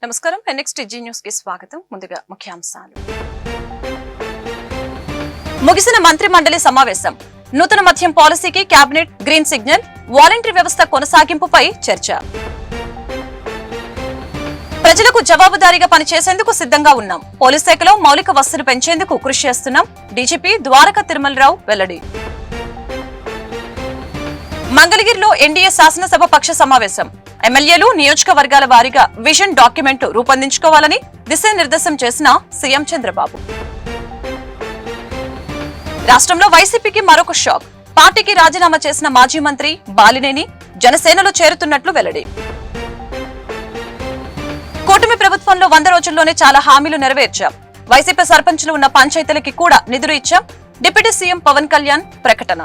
నమస్కారం. Next G news కి స్వాగతం. ముందుగా ముఖ్యాంశాలు. ముగిసిన మంత్రి మండలి సమావేశం. నూతన మద్యం పాలసీకి కేబినెట్ గ్రీన్ సిగ్నల్. వాలంటరీ వ్యవస్థ కొనసాగింపుపై చర్చ. ప్రజలకు జవాబుదారీగా పనిచేసేందుకు సిద్ధంగా ఉన్నాం. పోలీస్ శాఖలో మౌలిక వసతులు పెంచేందుకు కృషి చేస్తున్నాం. డీజీపీ ద్వారకా తిరుమలరావు వెల్లడి. మంగళగిరిలో ఎన్డీఏ శాసనసభ పక్ష సమావేశం. ఎమ్మెల్యేలు నియోజకవర్గాల వారీగా విజన్ డాక్యుమెంట్ రూపొందించుకోవాలని దిశానిర్దేశం చేసిన సీఎం చంద్రబాబు. రాష్ట్రంలో వైసీపీకి మరొక షాక్. పార్టీకి రాజీనామా చేసిన మాజీ మంత్రి బాలినేని జనసేనలో చేరుతున్నట్లు వెల్లడి. కూటమి ప్రభుత్వంలో 100 రోజుల్లోనే చాలా హామీలు నెరవేర్చాం. వైసీపీ సర్పంచులు ఉన్న పంచాయతీలకి కూడా నిధులు ఇచ్చాం. డిప్యూటీ సీఎం పవన్ కళ్యాణ్ ప్రకటన.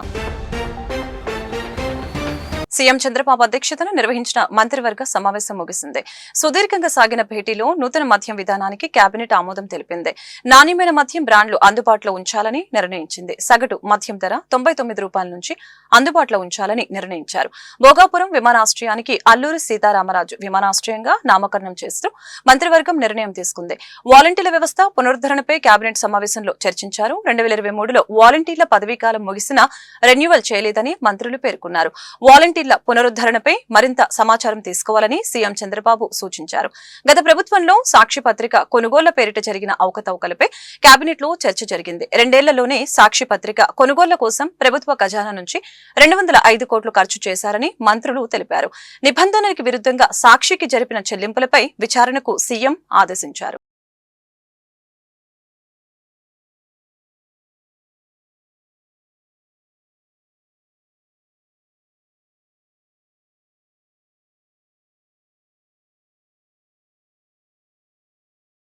సీఎం చంద్రబాబు అధ్యక్షతన నిర్వహించిన మంత్రివర్గ సమావేశం ముగిసింది. సుదీర్ఘంగా సాగిన భేటీలో నూతన మద్యం విధానానికి కేబినెట్ ఆమోదం తెలిపింది. నాణ్యమైన మద్యం బ్రాండ్లు అందుబాటులో ఉంచాలని నిర్ణయించింది. సగటు మద్యం ధర 99 రూపాయల నుంచి అందుబాటులో ఉంచాలని నిర్ణయించారు. భోగాపురం విమానాశ్రయానికి అల్లూరి సీతారామరాజు విమానాశ్రయంగా నామకరణం చేస్తూ మంత్రివర్గం నిర్ణయం తీసుకుంది. వాలంటీర్ల వ్యవస్థ పునరుద్ధరణపై కేబినెట్ సమావేశంలో చర్చించారు. 2023లో వాలంటీర్ల పదవీకాలం ముగిసినా రెన్యువల్ చేయలేదని మంత్రులు పేర్కొన్నారు. వాలంటీర్ల పునరుద్ధరణపై మరింత సమాచారం తీసుకోవాలని సీఎం చంద్రబాబు సూచించారు. గత ప్రభుత్వంలో సాక్షి పత్రిక కొనుగోళ్ల పేరిట జరిగిన అవకతవకలపై కేబినెట్ లో చర్చ జరిగింది. 2 ఏళ్లలోనే సాక్షి పత్రిక కొనుగోళ్ల కోసం ప్రభుత్వ ఖజానా నుంచి 205 కోట్లు ఖర్చు చేశారని మంత్రులు తెలిపారు. నిబంధనలకు విరుద్ధంగా సాక్షికి జరిపిన చెల్లింపులపై విచారణకు సీఎం ఆదేశించారు.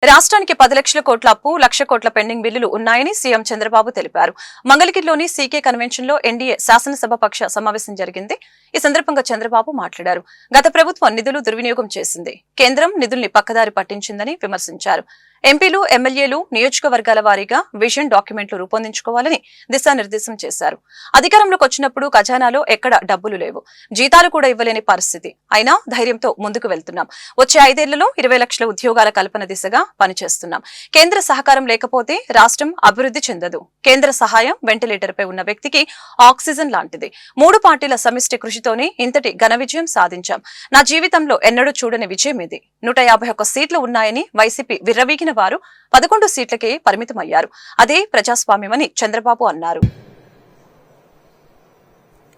రాష్ట్రానికి 10 లక్షల కోట్ల అప్పు, 1 లక్ష కోట్ల పెండింగ్ బిల్లులు ఉన్నాయని సీఎం చంద్రబాబు తెలిపారు. మంగళగిరిలోని సీకే కన్వెన్షన్ లో ఎన్డీఏ శాసనసభ పక్ష సమావేశం జరిగింది. ఈ సందర్భంగా చంద్రబాబు మాట్లాడారు. గత ప్రభుత్వం నిధులు దుర్వినియోగం చేసింది. కేంద్రం నిధుల్ని పక్కదారి పట్టించిందని విమర్శించారు. ఎంపీలు, ఎమ్మెల్యేలు నియోజకవర్గాల వారీగా విజన్ డాక్యుమెంట్లు రూపొందించుకోవాలని దిశానిర్దేశం చేశారు. అధికారంలోకి వచ్చినప్పుడు ఖజానాలో ఎక్కడ డబ్బులు లేవు, జీతాలు కూడా ఇవ్వలేని పరిస్థితి. అయినా ధైర్యంతో ముందుకు వెళ్తున్నాం. వచ్చే 5 ఏళ్లలో 20 లక్షల ఉద్యోగాల కల్పన దిశగా పనిచేస్తున్నాం. కేంద్ర సహకారం లేకపోతే రాష్ట్రం అభివృద్ధి చెందదు. కేంద్ర సహాయం వెంటిలేటర్ పై ఉన్న వ్యక్తికి ఆక్సిజన్ లాంటిది. 3 పార్టీల సమిష్టి కృషితోనే ఇంతటి ఘన విజయం సాధించాం. నా జీవితంలో ఎన్నడూ చూడని విజయం ఇది. 151 సీట్లు ఉన్నాయని వైసీపీ విర్రవీగిన వారు 11 సీట్లకే పరిమితమయ్యారు. అదే ప్రజాస్వామ్యమని చంద్రబాబు అన్నారు.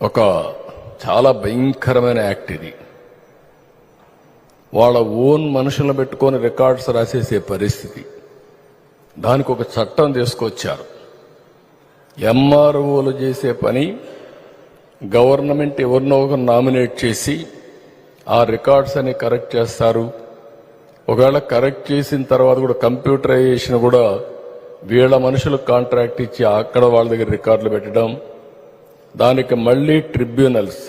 ఒక చాలా భయంకరమైన యాక్ట్ ఇది. వాళ్ళ ఓన్ మనుషులను పెట్టుకొని రికార్డ్స్ రాసేసే పరిస్థితి. దానికి ఒక చట్టం తీసుకొచ్చారు. ఎంఆర్ఓలు చేసే పని గవర్నమెంట్ ఎవరినో ఒకరు నామినేట్ చేసి ఆ రికార్డ్స్ అని కరెక్ట్ చేస్తారు. ఒకవేళ కరెక్ట్ చేసిన తర్వాత కూడా కంప్యూటరైజేషన్ కూడా వీళ్ళ మనుషులకు కాంట్రాక్ట్ ఇచ్చి అక్కడ వాళ్ళ దగ్గర రికార్డులు పెట్టడం. దానికి మళ్ళీ ట్రిబ్యునల్స్,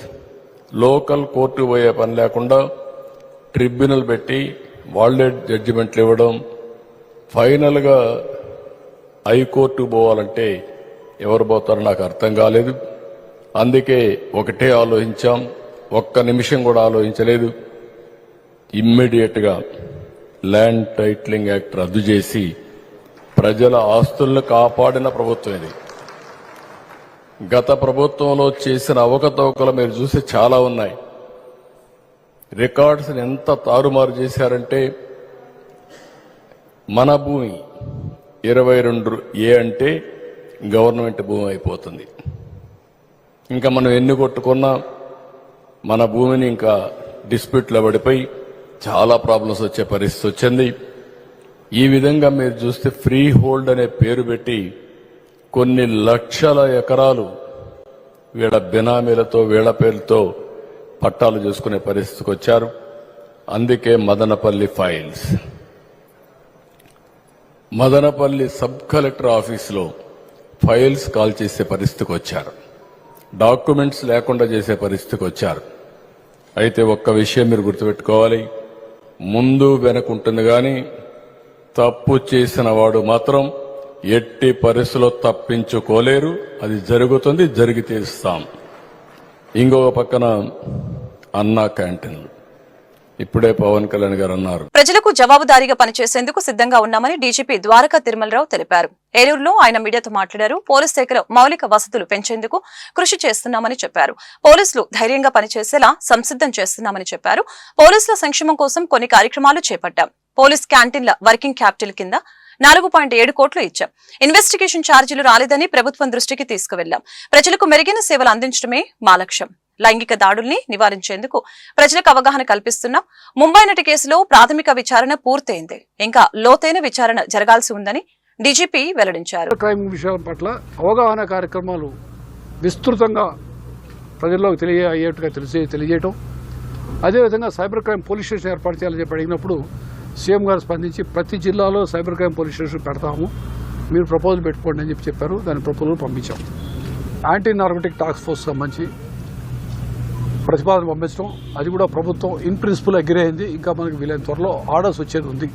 లోకల్ కోర్టు పోయే పని లేకుండా ట్రిబ్యునల్ పెట్టి వాళ్లే జడ్జిమెంట్లు ఇవ్వడం. ఫైనల్గా హైకోర్టు పోవాలంటే ఎవరు పోతారో నాకు అర్థం కాలేదు. అందుకే ఒకటే ఆలోచించాం, ఒక్క నిమిషం కూడా ఆలోచించలేదు. ఇమ్మీడియట్గా ల్యాండ్ టైటిలింగ్ యాక్ట్ రద్దు చేసి ప్రజల ఆస్తులను కాపాడిన ప్రభుత్వం ఇది. గత ప్రభుత్వంలో చేసిన అవకతవకలు మీరు చూసి చాలా ఉన్నాయి. రికార్డ్స్ ఎంత తారుమారు చేశారంటే మన భూమి 22A అంటే గవర్నమెంట్ భూమి అయిపోతుంది. ఇంకా మనం ఎన్ని కొట్టుకున్నా మన భూమిని ఇంకా డిస్ప్యూట్లో పడిపోయి చాలా ప్రాబ్లమ్స్ వచ్చే పరిస్థితి వచ్చింది. ఈ విధంగా మీరు చూస్తే ఫ్రీ హోల్డ్ అనే పేరు పెట్టి కొన్ని లక్షల ఎకరాలు వీళ్ళ బినామీలతో వీళ్ళ పేర్లతో పట్టాలు చేసుకునే పరిస్థితికి వచ్చారు. అందుకే Madanapalle files, Madanapalle sub collector ఆఫీసులో ఫైల్స్ కాల్ చేసే పరిస్థితికి వచ్చారు. డాక్యుమెంట్స్ లేకుండా చేసే పరిస్థితికి వచ్చారు. అయితే ఒక్క విషయం మీరు గుర్తుపెట్టుకోవాలి, ముందు వెనకుంటుంది కానీ తప్పు చేసిన వాడు మాత్రం ఎట్టి పరిస్థితుల్లో తప్పించుకోలేరు. అది జరుగుతుంది, జరిగితే ఇస్తాం. ఇంకొక పక్కన అన్నా క్యాంటీన్లు ఇప్పుడే పవన్ కళ్యాణ్ గారు అన్నారు. ప్రజలకు జవాబుదారీగా పనిచేసేందుకు సిద్ధంగా ఉన్నామని డీజీపీ ద్వారకా తిరుమలరావు తెలిపారు. ఏలూరులో ఆయన మీడియాతో మాట్లాడారు. పోలీస్ శాఖలో మౌలిక వసతులు పెంచేందుకు కృషి చేస్తున్నామని చెప్పారు. పోలీసులు ధైర్యంగా పనిచేసేలా సంసిద్ధం చేస్తున్నామని చెప్పారు. పోలీసుల సంక్షేమం కోసం కొన్ని కార్యక్రమాలు చేపట్టాం. పోలీస్ క్యాంటీన్ల వర్కింగ్ క్యాపిటల్ కింద 4.7 కోట్లు ఇచ్చాం. ఇన్వెస్టిగేషన్ ఛార్జీలు రాలేదని ప్రభుత్వం దృష్టికి తీసుకువెళ్లాం. ప్రజలకు మెరుగైన సేవలు అందించడమే మా లక్ష్యం. లైంగిక దాడుల్ని నివారించేందుకు ప్రజలకు అవగాహన కల్పిస్తున్నాం. ముంబై నటి కేసులో ప్రాథమిక విచారణ పూర్తయింది. ఇంకా లోతైన విచారణ జరగాల్సి ఉందని డీజీపీ వెల్లడించారు. క్రైమ్ విషయం పట్ల అవగాహన కార్యక్రమాలు విస్తృతంగా ప్రజల్లోకి తెలియజేట్టుగా తెలియజేయటం, అదేవిధంగా సైబర్ క్రైమ్ పోలీస్ స్టేషన్ ఏర్పాటు చేయాలని చెప్పి అడిగినప్పుడు సీఎం గారు స్పందించి ప్రతి జిల్లాలో సైబర్ క్రైమ్ పోలీస్ స్టేషన్ పెడతాము, మీరు ప్రపోజల్ పెట్టుకోండి అని చెప్పారు. దాని ప్రపోజల్ పంపించాం. యాంటీ నార్కోటిక్ టాస్క్ ఫోర్స్ సంబంధించి ప్రతిపాదన పంపించడం, అది కూడా ప్రభుత్వం ఇన్ ప్రిన్సిపల్ అగ్రీ అయింది. ఇంకా మనకి వీలైన త్వరలో ఆర్డర్స్ వచ్చేది ఉంది.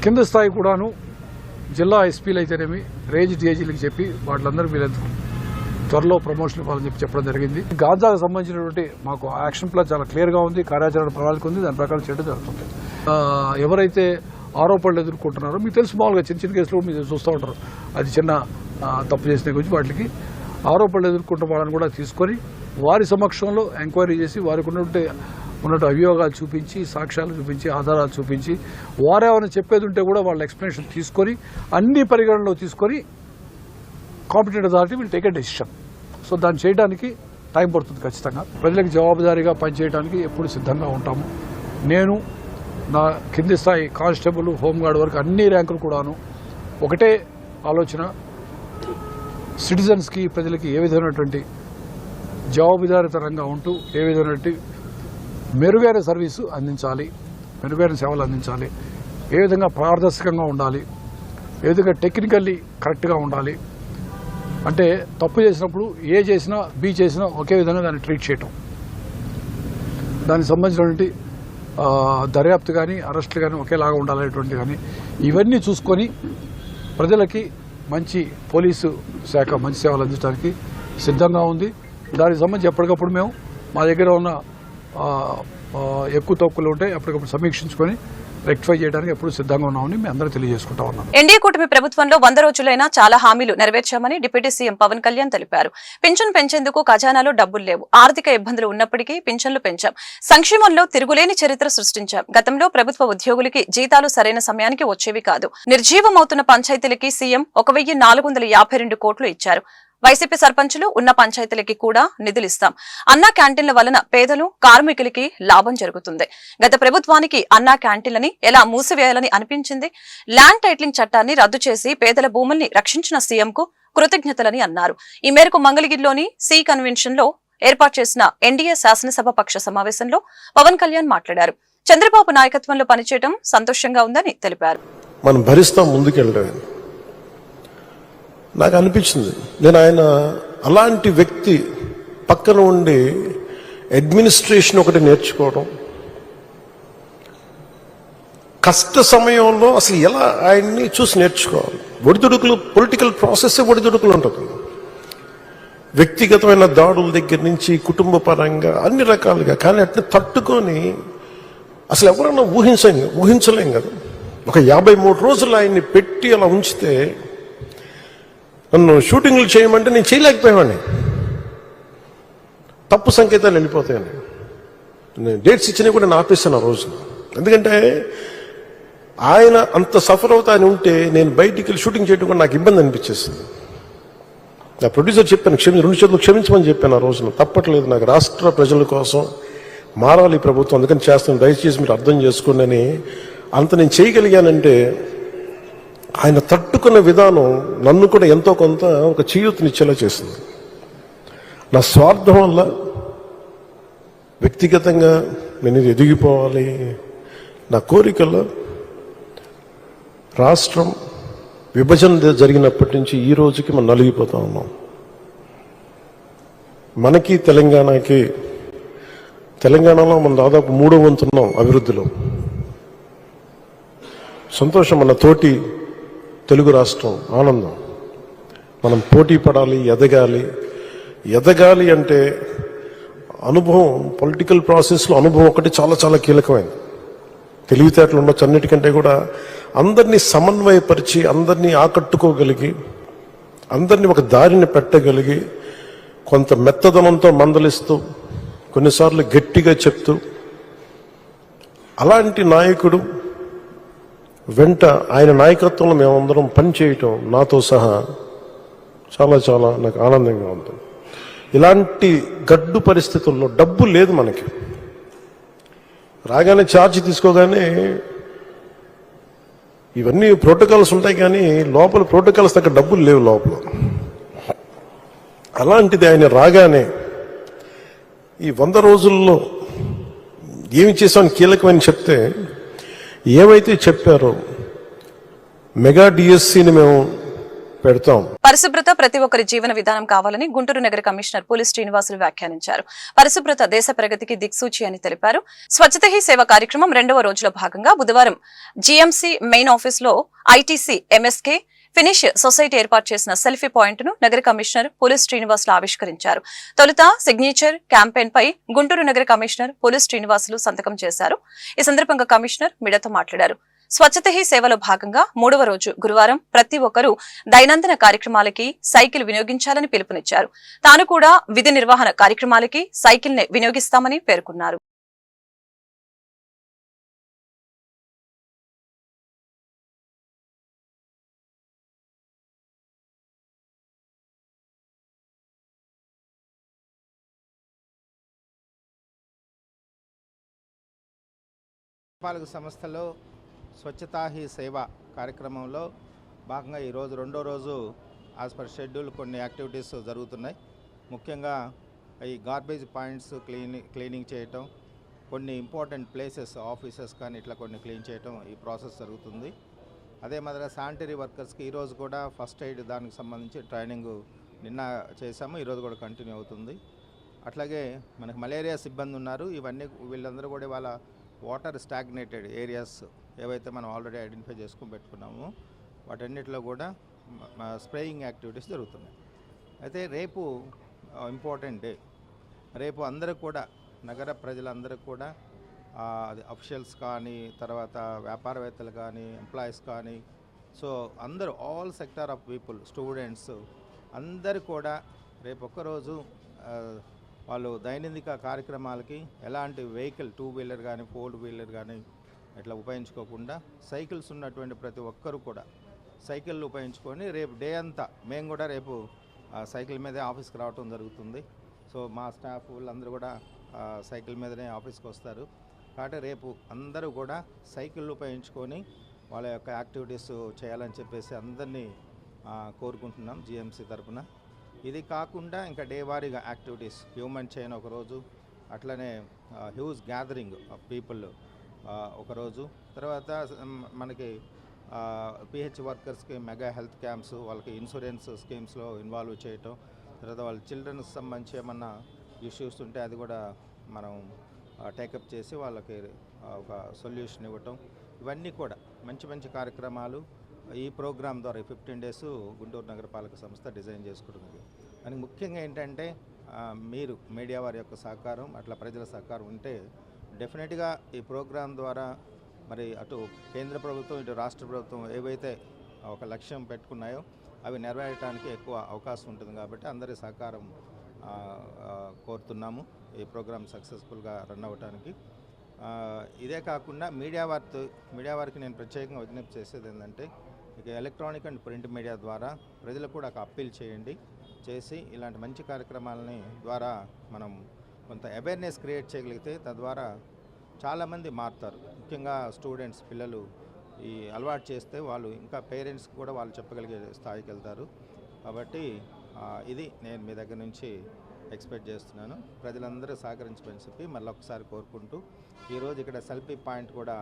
కింద స్థాయి కూడాను జిల్లా ఎస్పీలు అయితేనేమి రేంజ్ డిఐజీలకు చెప్పి వాళ్ళందరూ వీలైన త్వరలో ప్రమోషన్ ఇవ్వాలని చెప్పడం జరిగింది. గాంజాకు సంబంధించినటువంటి మాకు యాక్షన్ ప్లాన్ చాలా క్లియర్గా ఉంది, కార్యాచరణ ప్రణాళిక ఉంది, దాని ప్రకారం చేయడం జరుగుతుంది. ఎవరైతే ఆరోపణలు ఎదుర్కొంటున్నారో మీకు తెలుసు, మామూలుగా చిన్న చిన్న కేసులు మీరు చూస్తూ ఉంటారు, అది చిన్న తప్పు చేసిన గురించి వాటికి ఆరోపణలు ఎదుర్కొంటున్న వాళ్ళని కూడా తీసుకొని వారి సమక్షంలో ఎంక్వైరీ చేసి వారికి ఉన్నట్టు అభియోగాలు చూపించి, సాక్ష్యాలు చూపించి, ఆధారాలు చూపించి, వారేమైనా చెప్పేది ఉంటే కూడా వాళ్ళ ఎక్స్ప్లెనేషన్ తీసుకొని అన్ని పరిగణనలో తీసుకొని competent authority will take a decision. So దాన్ని చేయడానికి టైం పడుతుంది. ఖచ్చితంగా ప్రజలకు జవాబుదారీగా పనిచేయడానికి ఎప్పుడు సిద్ధంగా ఉంటాము. నేను నా కింది స్థాయి కానిస్టేబుల్, హోంగార్డ్ వరకు అన్ని ర్యాంకులు కూడాను ఒకటే ఆలోచన, సిటిజన్స్కి ప్రజలకి ఏ విధమైనటువంటి జవాబుదారీతరంగా ఉంటూ ఏ విధమైనటువంటి మెరుగైన సర్వీసు అందించాలి, మెరుగైన సేవలు అందించాలి, ఏ విధంగా పారదర్శకంగా ఉండాలి, ఏ విధంగా టెక్నికల్లీ కరెక్ట్గా ఉండాలి. అంటే తప్పు చేసినప్పుడు ఏ చేసినా బి చేసినా ఒకే విధంగా దాన్ని ట్రీట్ చేయటం, దానికి సంబంధించినటువంటి దర్యాప్తు కానీ అరెస్టులు కానీ ఒకేలాగా ఉండాలనేటువంటి కానీ ఇవన్నీ చూసుకొని ప్రజలకి మంచి పోలీసు శాఖ మంచి సేవలు అందించడానికి సిద్ధంగా ఉంది. దానికి సంబంధించి ఎప్పటికప్పుడు మేము మా దగ్గర ఉన్న ఎక్కువ తక్కువలు ఉంటే అప్పటికప్పుడు సమీక్షించుకొని రెక్టిఫై చేయడానికి ఎప్పుడు సిద్ధంగా ఉన్నామని మేము అందరూ తెలియజేసుకుంటా ఉన్నాం. ఎన్డీఏ కూటమి ప్రభుత్వంలో 100 రోజులైనా చాలా హామీలు నెరవేర్చామని డిప్యూటీ సీఎం పవన్ కళ్యాణ్ తెలిపారు. పింఛన్ పెంచేందుకు ఖజానాలో డబ్బులు లేవు. ఆర్థిక ఇబ్బందులు ఉన్నప్పటికీ పింఛన్లు పెంచాం. సంక్షేమంలో తిరుగులేని చరిత్ర సృష్టించాం. గతంలో ప్రభుత్వ ఉద్యోగులకి జీతాలు సరైన సమయానికి వచ్చేవి కాదు. నిర్జీవమవుతున్న పంచాయతీలకి సీఎం 1452 కోట్లు ఇచ్చారు. వైసీపీ సర్పంచులు ఉన్న పంచాయతీలకి కూడా నిధులిస్తాం. అన్నా క్యాంటీన్ల వలన పేదలు, కార్మికులకి లాభం జరుగుతుంది. గత ప్రభుత్వానికి అన్నా క్యాంటీన్లని ఎలా మూసివేయాలని అనిపించింది. ల్యాండ్ టైటిలింగ్ చట్టాన్ని రద్దు చేసి పేదల భూముల్ని రక్షించిన సీఎంకు కృతజ్ఞతలని అన్నారు. ఈ మేరకు మంగళగిరిలోని సి కన్వెన్షన్ లో ఏర్పాటు చేసిన ఎన్డీఏ శాసనసభ పక్ష సమావేశంలో పవన్ కళ్యాణ్ మాట్లాడారు. చంద్రబాబు నాయకత్వంలో పనిచేయడం సంతోషంగా ఉందని తెలిపారు. మనం భరిస్తాం, ముందుకెళ్ళడం నాకు అనిపించింది. నేను ఆయన అలాంటి వ్యక్తి పక్కన ఉండి అడ్మినిస్ట్రేషన్ ఒకటి నేర్చుకోవడం, కష్ట సమయంలో అసలు ఎలా ఆయన్ని చూసి నేర్చుకోవాలి. ఒడిదుడుకులు, పొలిటికల్ ప్రాసెస్ ఒడిదుడుకులు ఉంటుంది. వ్యక్తిగతమైన దాడుల దగ్గర నుంచి కుటుంబ పరంగా అన్ని రకాలుగా, కానీ అట్లా తట్టుకొని అసలు ఎవరన్నా ఊహించలేం కదా. ఒక 53 రోజులు ఆయన్ని పెట్టి అలా ఉంచితే, నన్ను షూటింగ్లు చేయమంటే నేను చేయలేకపోయావాడిని. తప్పు సంకేతాలు వెళ్ళిపోతాయని నేను డేట్స్ ఇచ్చినా కూడా నేను ఆపేస్తాను ఆ రోజు. ఎందుకంటే ఆయన అంత సఫర్ అవుతా అని ఉంటే నేను బయటికి వెళ్ళి షూటింగ్ చేయడం కూడా నాకు ఇబ్బంది అనిపించేస్తుంది. నా ప్రొడ్యూసర్ చెప్పాను, 2 చేతులు క్షమించమని చెప్పాను ఆ రోజున. తప్పట్లేదు, నాకు రాష్ట్ర ప్రజల కోసం మారాలి ప్రభుత్వం, అందుకని చేస్తాను, దయచేసి మీరు అర్థం చేసుకోండి అని. అంత నేను చేయగలిగానంటే ఆయన తట్టుకున్న విధానం నన్ను కూడా ఎంతో కొంత ఒక చేయూతనిచ్చేలా చేసింది. నా స్వార్థం వల్ల వ్యక్తిగతంగా నేను ఎదిగిపోవాలి, నా కోరికల్లో రాష్ట్రం విభజన జరిగినప్పటి నుంచి ఈ రోజుకి మనం నలిగిపోతా ఉన్నాం. మనకి తెలంగాణలో మనం దాదాపు 3వ వంతున్నాం అభివృద్ధిలో. సంతోషం, మన తోటి తెలుగు రాష్ట్రం ఆనందం. మనం పోటీ పడాలి, ఎదగాలి అంటే అనుభవం, పొలిటికల్ ప్రాసెస్లో అనుభవం ఒకటి చాలా చాలా కీలకమైంది. తెలివితేటలు ఉండొచ్చు, అన్నిటికంటే కూడా అందరినీ సమన్వయపరిచి, అందరినీ ఆకట్టుకోగలిగి, అందరినీ ఒక దారిని పెట్టగలిగి, కొంత మెత్తదనంతో మందలిస్తూ, కొన్నిసార్లు గట్టిగా చెప్తూ, అలాంటి నాయకుడు వెంట ఆయన నాయకత్వంలో మేమందరం పనిచేయటం నాతో సహా చాలా చాలా నాకు ఆనందంగా ఉంది. ఇలాంటి గడ్డు పరిస్థితుల్లో డబ్బు లేదు మనకి. రాగానే ఛార్జ్ తీసుకోగానే ఇవన్నీ ప్రోటోకాల్స్ ఉంటాయి, కానీ లోపల ప్రోటోకాల్స్ దగ్గర డబ్బులు లేవు లోపల. అలాంటిది ఆయన రాగానే ఈ 100 రోజుల్లో ఏమి చేశామని కీలకమని చెప్తే, ఏమైతే చెప్పారో మెగా డిఎస్సిని మేము పెడతాం. పరిశుభ్రత ప్రతి ఒక్కరి జీవన విధానం కావాలని గుంటూరు నగర కమిషనర్ పులి శ్రీనివాసులు వ్యాఖ్యానించారు. పరిశుభ్రత దేశ ప్రగతికి దిక్సూచి అని తెలిపారు. స్వచ్ఛత హీ సేవ కార్యక్రమం 2వ రోజులో భాగంగా బుధవారం జీఎంసీ మెయిన్ ఆఫీస్ లో ఐటీసీ ఎంఎస్కే ఫినిష్ సొసైటీ ఏర్పాటు చేసిన సెల్ఫీ పాయింట్ ను నగర కమిషనర్ పులి శ్రీనివాసులు ఆవిష్కరించారు. తొలుత సిగ్నేచర్ క్యాంపెయిన్ పై గుంటూరు నగర కమిషనర్ పులి శ్రీనివాసులు సంతకం చేశారు. ఈ సందర్భంగా కమిషనర్ మీడియాతో మాట్లాడారు. స్వచ్ఛత హీ సేవలో భాగంగా 3వ రోజు గురువారం ప్రతి ఒక్కరూ దైనందిన కార్యక్రమాలకి సైకిల్ వినియోగించాలని పిలుపునిచ్చారు. తాను కూడా విధి నిర్వహణ కార్యక్రమాలకి సైకిల్ ని వినియోగిస్తామని పేర్కొన్నారు. పాలక సంస్థలో స్వచ్ఛతా హీ సేవ కార్యక్రమంలో భాగంగా ఈరోజు 2వ రోజు యాజ్ పర్ షెడ్యూల్ కొన్ని యాక్టివిటీస్ జరుగుతున్నాయి. ముఖ్యంగా ఈ గార్బేజ్ పాయింట్స్ క్లీనింగ్ చేయటం, కొన్ని ఇంపార్టెంట్ ప్లేసెస్ ఆఫీసెస్ కానీ ఇట్లా కొన్ని క్లీన్ చేయటం ఈ ప్రాసెస్ జరుగుతుంది. అదే మాదిరిగా శానిటరీ వర్కర్స్కి ఈరోజు కూడా ఫస్ట్ ఎయిడ్ దానికి సంబంధించి ట్రైనింగ్ నిన్న చేశాము, ఈరోజు కూడా కంటిన్యూ అవుతుంది. అట్లాగే మనకు మలేరియా సిబ్బంది ఉన్నారు. ఇవన్నీ వీళ్ళందరూ కూడా వాళ్ళ వాటర్ స్టాగ్నేటెడ్ ఏరియాస్ ఏవైతే మనం ఆల్రెడీ ఐడెంటిఫై చేసుకుని పెట్టుకున్నామో వాటన్నిటిలో కూడా స్ప్రేయింగ్ యాక్టివిటీస్ జరుగుతున్నాయి. అయితే రేపు ఇంపార్టెంట్ డే. రేపు అందరూ కూడా నగర ప్రజలందరూ కూడా అఫీషియల్స్ కానీ, తర్వాత వ్యాపారవేత్తలు కానీ, ఎంప్లాయీస్ కానీ, సో అందరూ all sector of people, students అందరూ కూడా రేపు ఒక్కరోజు వాళ్ళు దైనందిక కార్యక్రమాలకి ఎలాంటి వెహికల్ 2 వీలర్ కానీ 4 వీలర్ కానీ ఇట్లా ఉపయోగించుకోకుండా సైకిల్స్ ఉన్నటువంటి ప్రతి ఒక్కరు కూడా సైకిళ్ళు ఉపయోగించుకొని రేపు డే అంతా మేము కూడా రేపు సైకిల్ మీదే ఆఫీస్కి రావటం జరుగుతుంది. సో మా స్టాఫ్ వాళ్ళందరూ కూడా సైకిల్ మీదనే ఆఫీస్కి వస్తారు. కాబట్టి రేపు అందరూ కూడా సైకిళ్ళు ఉపయోగించుకొని వాళ్ళ యొక్క యాక్టివిటీస్ చేయాలని చెప్పేసి అందరినీ కోరుకుంటున్నాం జిఎంసీ తరఫున. ఇది కాకుండా ఇంకా డే వారీగా యాక్టివిటీస్, హ్యూమన్ చైన్ ఒకరోజు, అట్లనే హ్యూజ్ గ్యాదరింగ్ ఆఫ్ పీపుల్ ఒకరోజు, తర్వాత మనకి పిహెచ్ వర్కర్స్కి మెగా హెల్త్ క్యాంప్స్, వాళ్ళకి ఇన్సూరెన్స్ స్కీమ్స్లో ఇన్వాల్వ్ చేయటం, తర్వాత వాళ్ళ చిల్డ్రన్స్కి సంబంధించి ఏమన్నా ఇష్యూస్ ఉంటే అది కూడా మనం టేకప్ చేసి వాళ్ళకి ఒక సొల్యూషన్ ఇవ్వటం, ఇవన్నీ కూడా మంచి మంచి కార్యక్రమాలు ఈ ప్రోగ్రాం ద్వారా 15 days గుంటూరు నగరపాలక సంస్థ డిజైన్ చేసుకుంటుంది. దానికి ముఖ్యంగా ఏంటంటే మీరు మీడియా వారి యొక్క సహకారం, అట్లా ప్రజల సహకారం ఉంటే డెఫినెట్గా ఈ ప్రోగ్రాం ద్వారా మరి అటు కేంద్ర ప్రభుత్వం ఇటు రాష్ట్ర ప్రభుత్వం ఏవైతే ఒక లక్ష్యం పెట్టుకున్నాయో అవి నెరవేరడానికి ఎక్కువ అవకాశం ఉంటుంది. కాబట్టి అందరి సహకారం కోరుతున్నాము ఈ ప్రోగ్రాం సక్సెస్ఫుల్గా రన్ అవ్వడానికి. ఇదే కాకుండా మీడియా వారికి నేను ప్రత్యేకంగా విజ్ఞప్తి చేసేది ఏంటంటే, ఇక ఎలక్ట్రానిక్ అండ్ ప్రింట్ మీడియా ద్వారా ప్రజలకు కూడా ఒక అప్పీల్ చేసి ఇలాంటి మంచి కార్యక్రమాలని ద్వారా మనం కొంత అవేర్నెస్ క్రియేట్ చేయగలిగితే తద్వారా చాలామంది మారుతారు. ముఖ్యంగా స్టూడెంట్స్, పిల్లలు ఈ అలవాటు చేస్తే వాళ్ళు ఇంకా పేరెంట్స్కి కూడా వాళ్ళు చెప్పగలిగే స్థాయికి వెళ్తారు. కాబట్టి ఇది నేను మీ దగ్గర నుంచి ఎక్స్పెక్ట్ చేస్తున్నాను. ప్రజలందరూ సహకరించమని చెప్పి మళ్ళీ ఒకసారి కోరుకుంటూ ఈరోజు ఇక్కడ సెల్ఫీ పాయింట్ కూడా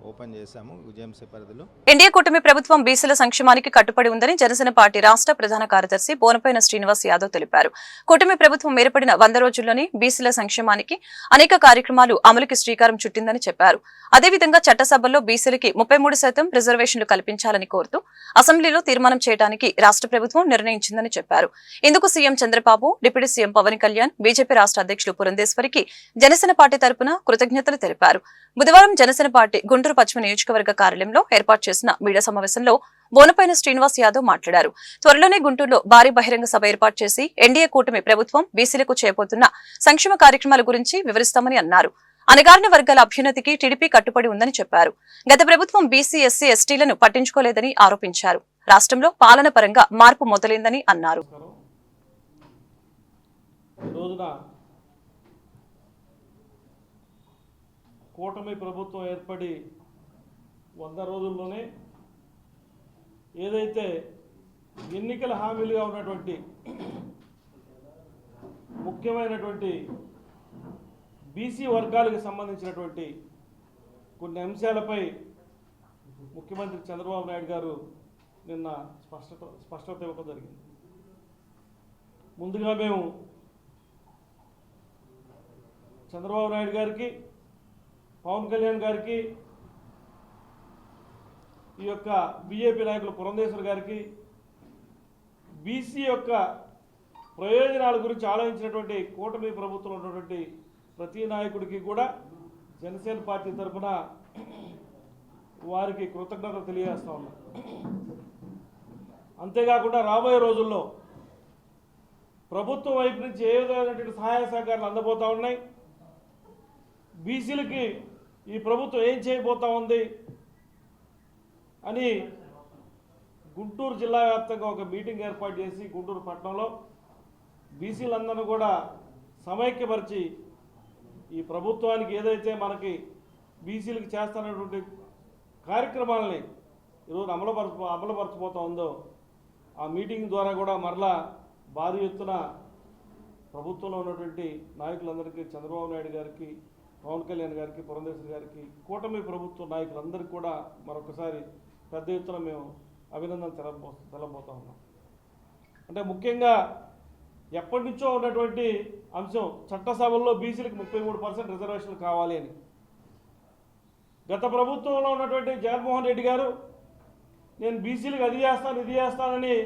ఓపెన్ చేశాము జిఎంసీ పరిధిలో. ఎన్డీఏ కూటమి ప్రభుత్వం బీసీల సంక్షేమానికి కట్టుబడి ఉందని జనసేన పార్టీ రాష్ట్ర ప్రధాన కార్యదర్శి బోనపైన శ్రీనివాస్ యాదవ్ తెలిపారు. కూటమి ప్రభుత్వం ఏర్పడిన 100 రోజుల్లోనే బీసీల సంక్షేమానికి అనేక కార్యక్రమాలు అమలుకి శ్రీకారం చుట్టిందని చెప్పారు. అదేవిధంగా చట్టసభల్లో బీసీలకి 33% రిజర్వేషన్లు కల్పించాలని కోరుతూ అసెంబ్లీలో తీర్మానం చేయడానికి రాష్ట్ర ప్రభుత్వం నిర్ణయించిందని చెప్పారు. ఇందుకు CM Chandrababu, deputy CM Pawan Kalyan, BJP రాష్ట్ర అధ్యక్షులు పురంధేశ్వరికి జనసేన పార్టీ తరపున కృతజ్ఞతలు తెలిపారు. బుధవారం జనసేన పార్టీ గుంటూరు పశ్చిమ నియోజకవర్గ కార్యాలయంలో ఏర్పాటు చేసిన మీడియా సమావేశంలో బోనపైన శ్రీనివాస్ యాదవ్ మాట్లాడారు. త్వరలోనే గుంటూరులో భారీ బహిరంగ సభ ఏర్పాటు చేసి ఎన్డీఏ కూటమి ప్రభుత్వం బీసీలకు చేయబోతున్న సంక్షేమ కార్యక్రమాల గురించి వివరిస్తామని అన్నారు. అణగారిన వర్గాల అభ్యున్నతికి టీడీపీ కట్టుబడి ఉందని చెప్పారు. గత ప్రభుత్వం బీసీ, ఎస్సీ, ఎస్టీలను పట్టించుకోలేదని ఆరోపించారు. రాష్ట్రంలో పాలన పరంగా మార్పు మొదలైందని అన్నారు. కూటమి ప్రభుత్వం ఏర్పడి 100 రోజుల్లోనే ఏదైతే ఎన్నికల హామీలుగా ఉన్నటువంటి ముఖ్యమైనటువంటి బీసీ వర్గాలకు సంబంధించినటువంటి కొన్ని అంశాలపై ముఖ్యమంత్రి చంద్రబాబు నాయుడు గారు నిన్న స్పష్టత ఇవ్వడం జరిగింది. ముందుగా మేము చంద్రబాబు నాయుడు గారికి, పవన్ కళ్యాణ్ గారికి, ఈ యొక్క బీజేపీ నాయకులు పురంధేశ్వర్ గారికి బీసీ యొక్క ప్రయోజనాల గురించి ఆలోచించినటువంటి కూటమి ప్రభుత్వంలో ఉన్నటువంటి ప్రతి నాయకుడికి కూడా జనసేన పార్టీ తరఫున వారికి కృతజ్ఞతలు తెలియజేస్తా ఉన్నాం. అంతేకాకుండా రాబోయే రోజుల్లో ప్రభుత్వం వైపు నుంచి ఏ విధమైనటువంటి సహాయ సహకారాలు అందబోతా ఉన్నాయి, బీసీలకి ఈ ప్రభుత్వం ఏం చేయబోతా ఉంది అని గుంటూరు జిల్లా వ్యాప్తంగా ఒక మీటింగ్ ఏర్పాటు చేసి గుంటూరు పట్టణంలో బీసీలందరూ కూడా సమైక్యపరిచి ఈ ప్రభుత్వానికి ఏదైతే మనకి బీసీలకు చేస్తున్నటువంటి కార్యక్రమాలని ఈరోజు అమలుపరచబోతా ఉందో ఆ మీటింగ్ ద్వారా కూడా మరలా భారీ ఎత్తున ప్రభుత్వంలో ఉన్నటువంటి నాయకులందరికీ, చంద్రబాబు నాయుడు గారికి, పవన్ కళ్యాణ్ గారికి, పురంధేశ్వర్ గారికి, కూటమి ప్రభుత్వ నాయకులందరికీ కూడా మరొకసారి పెద్ద ఎత్తున మేము అభినందన తెలబోతా ఉన్నాం. అంటే ముఖ్యంగా ఎప్పటి నుంచో ఉన్నటువంటి అంశం చట్టసభల్లో బీసీలకు 33% రిజర్వేషన్లు కావాలి అని. గత ప్రభుత్వంలో ఉన్నటువంటి జగన్మోహన్ రెడ్డి గారు నేను బీసీలకు అది చేస్తాను ఇది చేస్తానని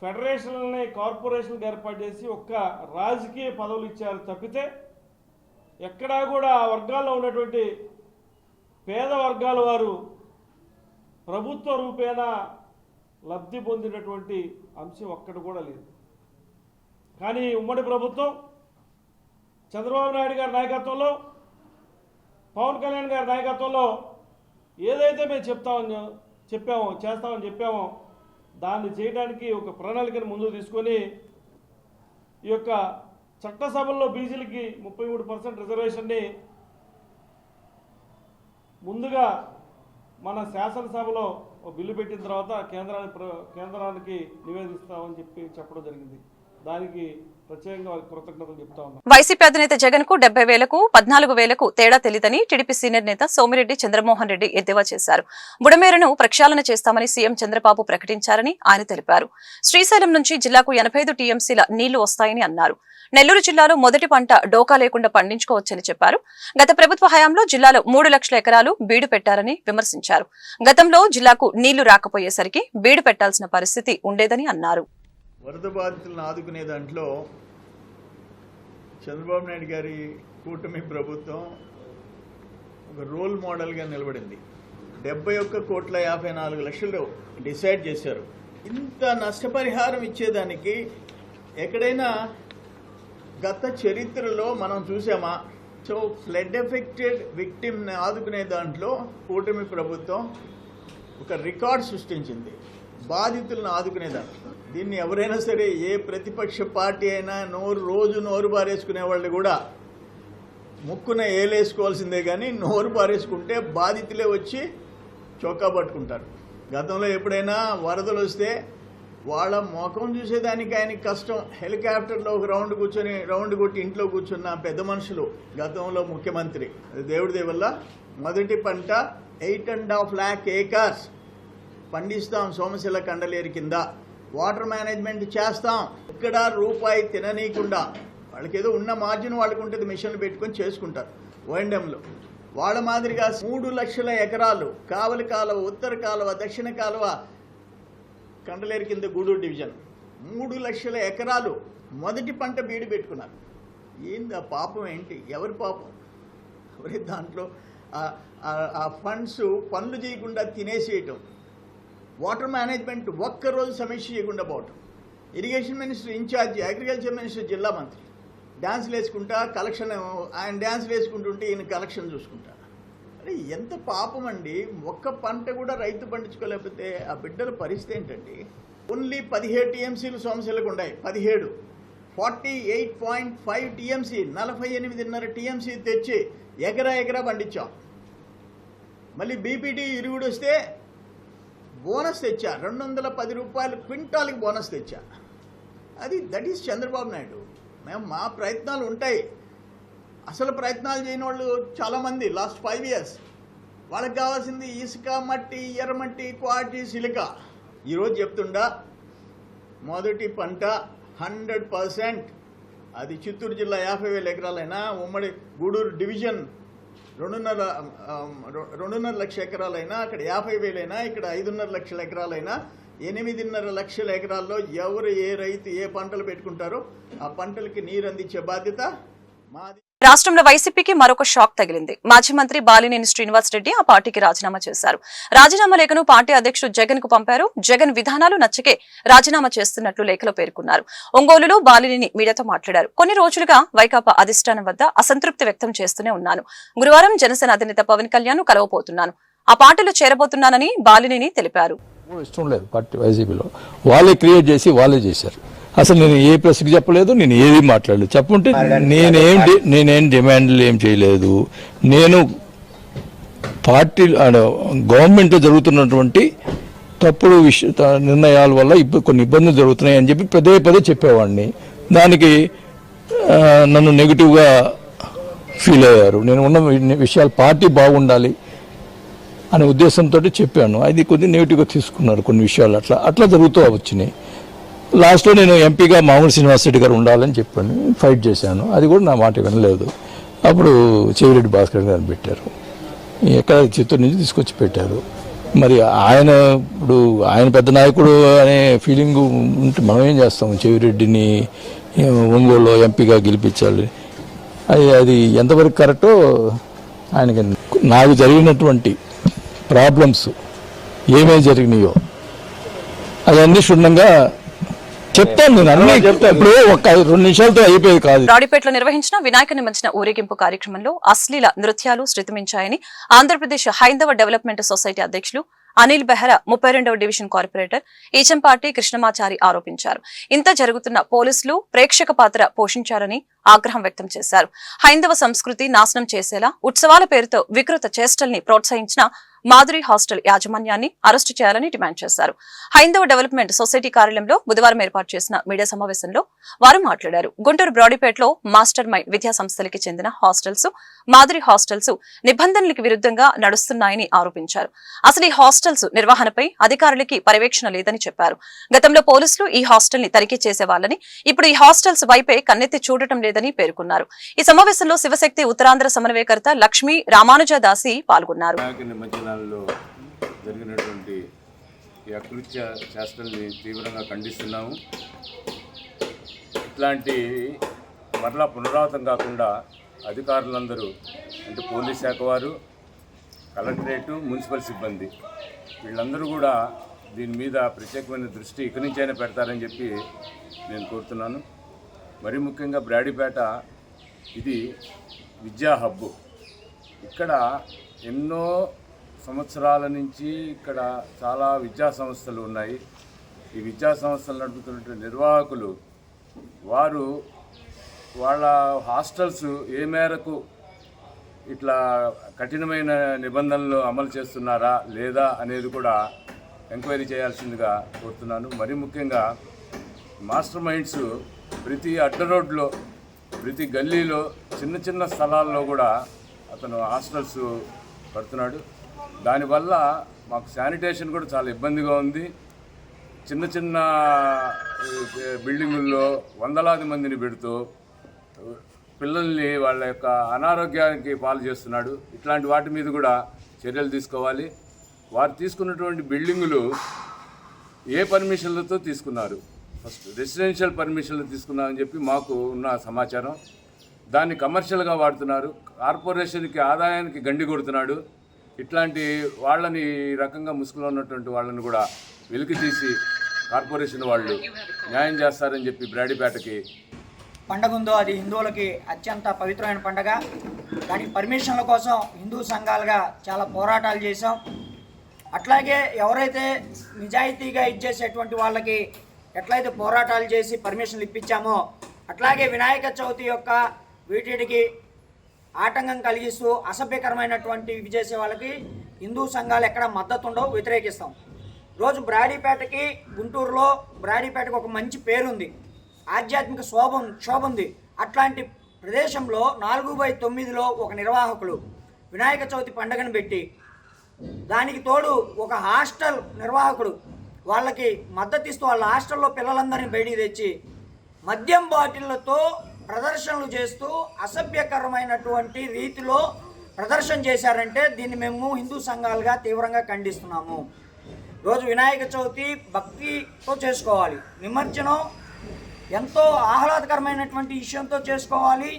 ఫెడరేషన్ని, కార్పొరేషన్కి ఏర్పాటు చేసి ఒక్క రాజకీయ పదవులు ఇచ్చారు తప్పితే ఎక్కడా కూడా ఆ వర్గాల్లో ఉన్నటువంటి పేద వర్గాల వారు ప్రభుత్వ రూపేణా లబ్ధి పొందినటువంటి అంశం ఒక్కటి కూడా లేదు. కానీ ఉమ్మడి ప్రభుత్వం చంద్రబాబు నాయుడు గారి నాయకత్వంలో, పవన్ కళ్యాణ్ గారి నాయకత్వంలో ఏదైతే మేము చేస్తామని చెప్పామో దాన్ని చేయడానికి ఒక ప్రణాళికను ముందుకు తీసుకొని ఈ యొక్క చట్టసభల్లో బీసీలకి 33% రిజర్వేషన్ని ముందుగా మన శాసనసభలో బిల్లు పెట్టిన తర్వాత కేంద్రానికి నివేదిస్తామని చెప్పడం జరిగింది. దానికి ప్రత్యేకంగా కృతజ్ఞతలు చెప్తా ఉన్నాం. వైసీపీ అధినేత జగన్ కు 70,000కు 14,000కు తేడా తెలియదని టీడీపీ సీనియర్ నేత సోమిరెడ్డి చంద్రమోహన్ రెడ్డి ఎద్దేవా చేశారు. బుడమేరును ప్రక్షాళన చేస్తామని సీఎం చంద్రబాబు ప్రకటించారని ఆయన తెలిపారు. శ్రీశైలం నుంచి జిల్లాకు 85 టీఎంసీల నీళ్లు వస్తాయని అన్నారు. నెల్లూరు జిల్లాలో మొదటి పంట డోకా లేకుండా పండించుకోవచ్చని చెప్పారు. గత ప్రభుత్వ హయాంలో జిల్లాలో 3 లక్షల ఎకరాలు బీడు పెట్టారని విమర్శించారు. గతంలో జిల్లాకు నీళ్లు రాకపోయేసరికి బీడు పెట్టాల్సిన పరిస్థితి ఉండేదని అన్నారు. వరద బాధితులను ఆదుకునే దాంట్లో చంద్రబాబు నాయుడు గారి కూటమి ప్రభుత్వం ఒక రోల్ మోడల్గా నిలబడింది. 71,54,00,000 డిసైడ్ చేశారు. ఇంత నష్టపరిహారం ఇచ్చేదానికి ఎక్కడైనా గత చరిత్రలో మనం చూసామా? సో ఫ్లడ్ ఎఫెక్టెడ్ విక్టిమ్ని ఆదుకునే దాంట్లో కూటమి ప్రభుత్వం ఒక రికార్డ్ సృష్టించింది. బాధితులను ఆదుకునే దాంట్లో దీన్ని ఎవరైనా సరే, ఏ ప్రతిపక్ష పార్టీ అయినా రోజు నోరు బారేసుకునే వాళ్ళు కూడా ముక్కున ఏలేసుకోవాల్సిందే, కానీ నోరు బారేసుకుంటే బాధితులే వచ్చి చొక్కా పట్టుకుంటారు. గతంలో ఎప్పుడైనా వరదలు వస్తే వాళ్ళ ముఖం చూసేదానికి ఆయనకి కష్టం. హెలికాప్టర్లో ఒక రౌండ్ కొట్టి ఇంట్లో కూర్చున్న పెద్ద మనుషులు గతంలో ముఖ్యమంత్రి. దేవుడి వల్ల మొదటి పంట 8.5 lakh ఏకర్స్ పండిస్తాం సోమశిల కండలేరు కింద. వాటర్ మేనేజ్మెంట్ చేస్తాం. ఇక్కడ రూపాయి తిననీయకుండా వాళ్ళకి ఏదో ఉన్న మార్జిన్ వాళ్ళకు ఉంటుంది, మిషన్లు పెట్టుకొని చేసుకుంటారు. ఓఎండెంలో వాళ్ళ మాదిరిగా 3 లక్షల ఎకరాలు కావలి కాలువ, ఉత్తర కాలువ, దక్షిణ కాలువ, కండలేరు కింద గూడూరు డివిజన్ 3 లక్షల ఎకరాలు మొదటి పంట బీడు పెట్టుకున్నారు. ఏంది ఆ పాపం? ఏంటి? ఎవరి పాపం? ఎవరి దాంట్లో ఆ ఫండ్స్ పనులు చేయకుండా తినేసేయటం, వాటర్ మేనేజ్మెంట్ ఒక్కరోజు సమీక్ష చేయకుండా పోవటం, irrigation minister incharge, agriculture minister జిల్లా మంత్రి డ్యాన్స్లు వేసుకుంటా కలెక్షన్, ఆయన డ్యాన్స్లు వేసుకుంటుంటే ఈయన కలెక్షన్ చూసుకుంటా. అంటే ఎంత పాపం అండి. ఒక్క పంట కూడా రైతు పండించుకోలేకపోతే ఆ బిడ్డల పరిస్థితి ఏంటండి? ఓన్లీ 17 టీఎంసీలు సోమశిలకు ఉన్నాయి. 17 48.5 టీఎంసీ 48.5 టీఎంసీ తెచ్చి ఎకరా పండించాం. మళ్ళీ బీపీటీ ఇరుగుడు వస్తే బోనస్ తెచ్చా, 210 రూపాయలు క్వింటాల్కి బోనస్ తెచ్చా. That is Chandrababu Naidu. మేము మా ప్రయత్నాలు ఉంటాయి. అసలు ప్రయత్నాలు చేయని వాళ్ళు చాలామంది లాస్ట్ 5 years. వాళ్ళకి కావాల్సింది ఇసుక, మట్టి, ఎర్రమట్టి, క్వాలిటీ, సిలికా. ఈరోజు చెప్తుండా మొదటి పంట 100%. అది చిత్తూరు జిల్లా 50,000 ఎకరాలైనా, ఉమ్మడి గూడూరు డివిజన్ 2.5 లక్ష ఎకరాలైనా, అక్కడ 50,000 అయినా, ఇక్కడ 5.5 లక్షల ఎకరాలైనా, 8.5 లక్షల ఎకరాల్లో ఎవరు ఏ రైతు ఏ పంటలు పెట్టుకుంటారో ఆ పంటలకి నీరు అందించే బాధ్యత మాది. రాష్ట్రంలో వైసీపీకి మరొక షాక్ తగిలింది. మాజీ మంత్రి బాలినేని శ్రీనివాసరెడ్డి ఆ పార్టీకి రాజీనామా చేశారు. రాజీనామా లేఖను పార్టీ అధ్యక్షుడు జగన్ కు పంపారు. జగన్ విధానాలు నచ్చకే రాజీనామా చేస్తున్నట్లు లేఖలో పేర్కొన్నారు. ఒంగోలులో బాలినేని మీడియాతో మాట్లాడారు. కొన్ని రోజులుగా వైకాపా అధిష్టానం వద్ద అసంతృప్తి వ్యక్తం చేస్తూనే ఉన్నాను. గురువారం జనసేన అధినేత పవన్ కళ్యాణ్ ను కలవబోతున్నాను. ఆ పార్టీలో చేరబోతున్నానని బాలినేని తెలిపారు. ఇష్టం లేదు పార్టీ వైసీపీలో, వాళ్ళే క్రియేట్ చేసి వాళ్ళే చేశారు. అసలు నేను ఏ ప్రెస్కి చెప్పలేదు, నేను ఏది మాట్లాడలేదు. చెప్పుంటే నేనేం డిమాండ్లు ఏం చేయలేదు. నేను పార్టీ గవర్నమెంట్లో జరుగుతున్నటువంటి తప్పుడు నిర్ణయాల వల్ల కొన్ని ఇబ్బందులు జరుగుతున్నాయి అని చెప్పి పదే చెప్పేవాడిని. దానికి నన్ను నెగిటివ్గా ఫీల్ అయ్యారు. నేను ఉన్న విషయాలు పార్టీ బాగుండాలి అనే ఉద్దేశంతో చెప్పాను. అది కొద్దిగా నెగిటివ్గా తీసుకున్నారు కొన్ని విషయాలు. అట్లా జరుగుతూ వచ్చినాయి. లాస్ట్లో నేను ఎంపీగా మామూలు శ్రీనివాసరెడ్డి గారు ఉండాలని చెప్పాను, ఫైట్ చేశాను. అది కూడా నా మాట వినలేదు. అప్పుడు చెవిరెడ్డి భాస్కర్ గారిని పెట్టారు. ఎక్కడ చిత్తూరు నుంచి తీసుకొచ్చి పెట్టారు. మరి ఆయన పెద్ద నాయకుడు అనే ఫీలింగ్ ఉంటే మనం ఏం చేస్తాం? చెవిరెడ్డిని ఒంగోలులో ఎంపీగా గెలిపించాలి. అది ఎంతవరకు కరెక్టో ఆయనకి. నాకు జరిగినటువంటి ప్రాబ్లమ్స్ ఏమేమి జరిగినాయో అవన్నీ క్షుణ్ణంగా చెప్తాను. నేను అన్నీ చెప్తాను. ఇప్పుడు ఒక 2 నిమిషాలతో అయిపోయేది కాదు. రాడిపేటలో నిర్వహించిన వినాయక నిమజ్జన ఊరేగింపు కార్యక్రమంలో అశ్లీల నృత్యాలు శృతిమించాయని ఆంధ్రప్రదేశ్ హైందవ డెవలప్మెంట్ సొసైటీ అధ్యక్షులు అనిల్ బెహ్రా 32వ డివిజన్ కార్పొరేటర్ ఈచంపాటి కృష్ణమాచారి ఆరోపించారు. ఇంత జరుగుతున్న పోలీసులు ప్రేక్షక పాత్ర పోషించారని ఆగ్రహం వ్యక్తం చేశారు. హైందవ సంస్కృతి నాశనం చేసేలా ఉత్సవాల పేరుతో వికృత చేష్టల్ని ప్రోత్సహించిన మాధురి హాస్టల్ యాజమాన్యాన్ని అరెస్టు చేయాలని డిమాండ్ చేశారు. హైందవ డెవలప్మెంట్ సొసైటీ కార్యాలయంలో బుధవారం ఏర్పాటు చేసిన మీడియా సమావేశంలో వారు మాట్లాడారు. గుంటూరు బ్రాడీపేటలో మాస్టర్ మైండ్ విద్యా సంస్థలకి చెందిన హాస్టల్స్, మాధురి హాస్టల్స్ నిబంధనలకు విరుద్ధంగా నడుస్తున్నాయని ఆరోపించారు. అసలు ఈ హాస్టల్స్ నిర్వహణపై అధికారులకి పర్యవేక్షణ లేదని చెప్పారు. గతంలో పోలీసులు ఈ హాస్టల్ ని తనిఖీ చేసేవాళ్లని, ఇప్పుడు ఈ హాస్టల్స్ వైపే కన్నెత్తి చూడటం లేదని పేర్కొన్నారు. ఈ సమావేశంలో శివశక్తి ఉత్తరాంధ్ర సమన్వయకర్త లక్ష్మీ రామానుజదాసి పాల్గొన్నారు. జరిగినటువంటి ఈ అకృత్య చేష్టల్ని తీవ్రంగా ఖండిస్తున్నాము. ఇట్లాంటి మరలా పునరావృతం కాకుండా అధికారులందరూ, అంటే పోలీస్ శాఖ వారు, కలెక్టరేటు, మున్సిపల్ సిబ్బంది వీళ్ళందరూ కూడా దీని మీద ప్రత్యేకమైన దృష్టి ఇక్కడి నుంచైనా పెడతారని చెప్పి నేను కోరుతున్నాను. మరీ ముఖ్యంగా బ్రాడీపేట ఇది విద్యా హబ్బు. ఇక్కడ ఎన్నో సంవత్సరాల నుంచి ఇక్కడ చాలా విద్యా సంస్థలు ఉన్నాయి. ఈ విద్యా సంస్థలు నడుపుతున్నటువంటి నిర్వాహకులు వారు వాళ్ళ హాస్టల్స్ ఏ మేరకు ఇట్లా కఠినమైన నిబంధనలు అమలు చేస్తున్నారా లేదా అనేది కూడా ఎంక్వైరీ చేయాల్సిందిగా కోరుతున్నాను. మరీ ముఖ్యంగా మాస్టర్ మైండ్స్ ప్రతి అడ్డ రోడ్లో, ప్రతి గల్లీలో, చిన్న చిన్న స్థలాల్లో కూడా అతను హాస్టల్స్ కడుతున్నాడు. దానివల్ల మాకు శానిటేషన్ కూడా చాలా ఇబ్బందిగా ఉంది. చిన్న చిన్న బిల్డింగుల్లో వందలాది మందిని పెడుతూ పిల్లల్ని వాళ్ళ యొక్క అనారోగ్యానికి పాలు చేస్తున్నాడు. ఇట్లాంటి వాటి మీద కూడా చర్యలు తీసుకోవాలి. వారు తీసుకున్నటువంటి బిల్డింగులు ఏ పర్మిషన్లతో తీసుకున్నారు? ఫస్ట్ రెసిడెన్షియల్ పర్మిషన్లు తీసుకున్నామని చెప్పి మాకు ఉన్న సమాచారం. దాన్ని కమర్షియల్గా వాడుతున్నారు, కార్పొరేషన్కి ఆదాయానికి గండి కొడుతున్నాడు. ఇట్లాంటి వాళ్ళని ఈ రకంగా ముసుగులో ఉన్నటువంటి వాళ్ళని కూడా వెలికి తీసి కార్పొరేషన్ వాళ్ళు న్యాయం చేస్తారని చెప్పి బ్రాడీపేటకి పండగ ఉందో అది హిందువులకి అత్యంత పవిత్రమైన పండగ. దానికి పర్మిషన్ల కోసం హిందూ సంఘాలుగా చాలా పోరాటాలు చేశాం. అట్లాగే ఎవరైతే నిజాయితీగా ఇచ్చేసేటువంటి వాళ్ళకి ఎట్లయితే పోరాటాలు చేసి పర్మిషన్లు ఇప్పించామో అట్లాగే వినాయక చవితి యొక్క వీటికి ఆటంకం కలిగిస్తూ అసభ్యకరమైనటువంటి ఇవి చేసే వాళ్ళకి హిందూ సంఘాలు ఎక్కడ మద్దతు ఉండవు, వ్యతిరేకిస్తాం. రోజు బ్రాడీపేటకి, గుంటూరులో బ్రాడీపేటకి ఒక మంచి పేరుంది, ఆధ్యాత్మిక శోభ ఉంది. అట్లాంటి ప్రదేశంలో 4/9లో ఒక నిర్వాహకులు వినాయక చవితి పండుగను పెట్టి దానికి తోడు ఒక హాస్టల్ నిర్వాహకుడు వాళ్ళకి మద్దతు ఇస్తూ వాళ్ళ హాస్టల్లో పిల్లలందరినీ బయటికి తెచ్చి మద్యం బాటిళ్లతో ప్రదర్శనలు చేస్తూ అసభ్యకరమైనటువంటి రీతిలో ప్రదర్శన చేశారంటే దీన్ని మేము హిందూ సంఘాలుగా తీవ్రంగా ఖండిస్తున్నాము. రోజు వినాయక చవితి భక్తితో చేసుకోవాలి, నిమజ్జనం ఎంతో ఆహ్లాదకరమైనటువంటి విషయంతో చేసుకోవాలి,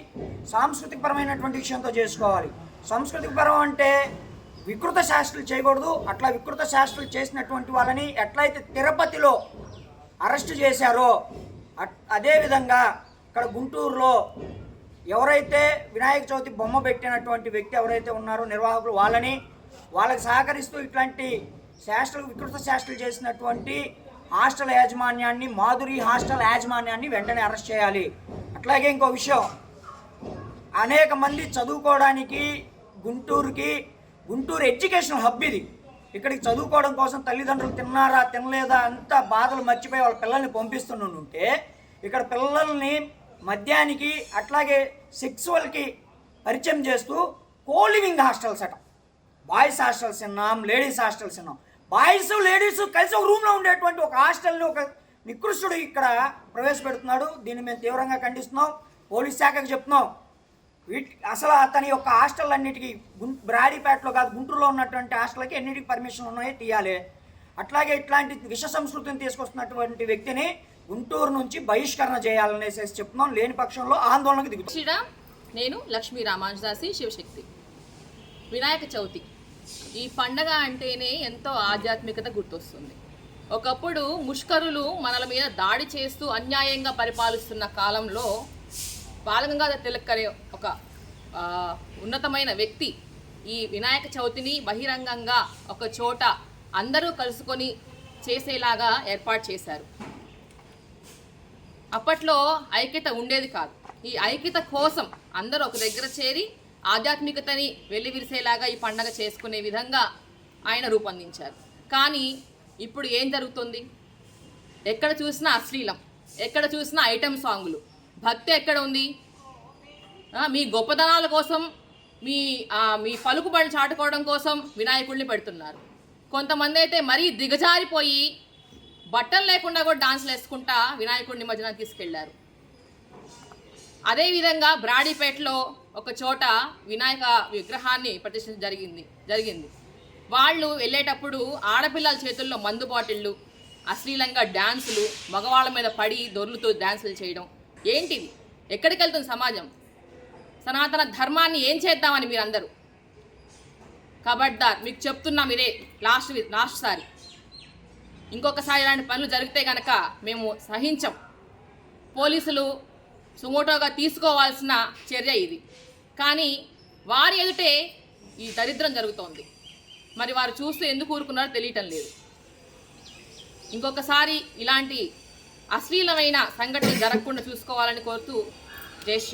సాంస్కృతికపరమైనటువంటి విషయంతో చేసుకోవాలి. సాంస్కృతికపరం అంటే వికృత శాస్త్రాలు చేయకూడదు. అట్లా వికృత శాస్త్రాలు చేసినటువంటి వాళ్ళని ఎట్లయితే తిరుపతిలో అరెస్ట్ చేశారో అదేవిధంగా ఇక్కడ గుంటూరులో ఎవరైతే వినాయక చవితి బొమ్మ పెట్టినటువంటి వ్యక్తి ఎవరైతే ఉన్నారో నిర్వాహకులు వాళ్ళకి సహకరిస్తూ ఇట్లాంటి వికృత శాస్త్రాలు చేసినటువంటి హాస్టల్ యాజమాన్యాన్ని, మాధురి హాస్టల్ యాజమాన్యాన్ని వెంటనే అరెస్ట్ చేయాలి. అట్లాగే ఇంకో విషయం, అనేక మంది చదువుకోవడానికి గుంటూరు ఎడ్యుకేషన్ హబ్ ఇది. ఇక్కడికి చదువుకోవడం కోసం తల్లిదండ్రులు తిన్నారా తినలేదా అంత బాధలు మర్చిపోయి వాళ్ళ పిల్లల్ని పంపిస్తుంటే ఇక్కడ పిల్లల్ని మద్యానికి అట్లాగే సెక్సువల్కి పరిచయం చేస్తూ కోలివింగ్ హాస్టల్స్ అట, బాయ్స్ హాస్టల్స్ విన్నాం, లేడీస్ హాస్టల్స్ విన్నాం. బాయ్స్ లేడీస్ కలిసి ఒక రూమ్లో ఉండేటువంటి ఒక హాస్టల్ని ఒక నికృష్టుడు ఇక్కడ ప్రవేశపెడుతున్నాడు. దీన్ని మేము తీవ్రంగా ఖండిస్తున్నాం. పోలీస్ శాఖకు చెప్తున్నాం, అసలు అతని యొక్క హాస్టల్ అన్నిటికీ బ్రాడీపేటలో కాదు గుంటూరులో ఉన్నటువంటి హాస్టల్కి ఎన్నిటికి పర్మిషన్ ఉన్నాయో తీయాలి. అట్లాగే ఇట్లాంటి విష సంస్కృతిని తీసుకొస్తున్నటువంటి వ్యక్తిని గుంటూరు నుంచి బహిష్కరణ చేయాలనేసి చెప్తున్నాం. లేని పక్షంలో ఆందోళనకు దిగుతాం. నేను లక్ష్మీ రామానుజదాసి, శివశక్తి. వినాయక చవితి ఈ పండగ అంటేనే ఎంతో ఆధ్యాత్మికత గుర్తొస్తుంది. ఒకప్పుడు ముష్కరులు మనల మీద దాడి చేస్తూ అన్యాయంగా పరిపాలిస్తున్న కాలంలో బాలగంగాధర తిలక్ అనే ఒక ఉన్నతమైన వ్యక్తి ఈ వినాయక చవితిని బహిరంగంగా ఒక చోట అందరూ కలుసుకొని చేసేలాగా ఏర్పాటు చేశారు. అప్పట్లో ఐక్యత ఉండేది కాదు. ఈ ఐక్యత కోసం అందరూ ఒక దగ్గర చేరి ఆధ్యాత్మికతని వెల్లివిరిసేలాగా ఈ పండగ చేసుకునే విధంగా ఆయన రూపొందించారు. కానీ ఇప్పుడు ఏం జరుగుతుంది? ఎక్కడ చూసినా అశ్లీలం, ఎక్కడ చూసినా ఐటెం సాంగులు. భక్తి ఎక్కడ ఉంది? మీ గొప్పదనాల కోసం, మీ పలుకుబడి చాటుకోవడం కోసం వినాయకుడిని పెడుతున్నారు. కొంతమంది అయితే మరీ దిగజారిపోయి బట్టలు లేకుండా కూడా డాన్సులు వేసుకుంటా వినాయకుడి నిమజ్జనానికి తీసుకెళ్లారు. అదేవిధంగా బ్రాడీపేటలో ఒక చోట వినాయక విగ్రహాన్ని ప్రతిష్ఠించడం జరిగింది. వాళ్ళు వెళ్ళేటప్పుడు ఆడపిల్లల చేతుల్లో మందు బాటిళ్ళు, అశ్లీలంగా డ్యాన్సులు, మగవాళ్ళ మీద పడి దొర్లుతూ డ్యాన్సులు చేయడం ఏంటిది? ఎక్కడికి వెళ్తుంది సమాజం? సనాతన ధర్మాన్ని ఏం చేద్దామని మీరందరూ ఖబర్దార్, మీకు చెప్తున్నాం, ఇదే లాస్ట్ సారి. ఇంకొకసారి ఇలాంటి పనులు జరిగితే కనుక మేము సహించం. పోలీసులు సుమోటోగా తీసుకోవాల్సిన చర్య ఇది. కానీ వారి ఎదుటే ఈ దరిద్రం జరుగుతోంది. మరి వారు చూస్తూ ఎందుకు ఊరుకున్నారో తెలియటం లేదు. ఇంకొకసారి ఇలాంటి అశ్లీలమైన సంఘటనలు జరగకుండా చూసుకోవాలని కోరుతూ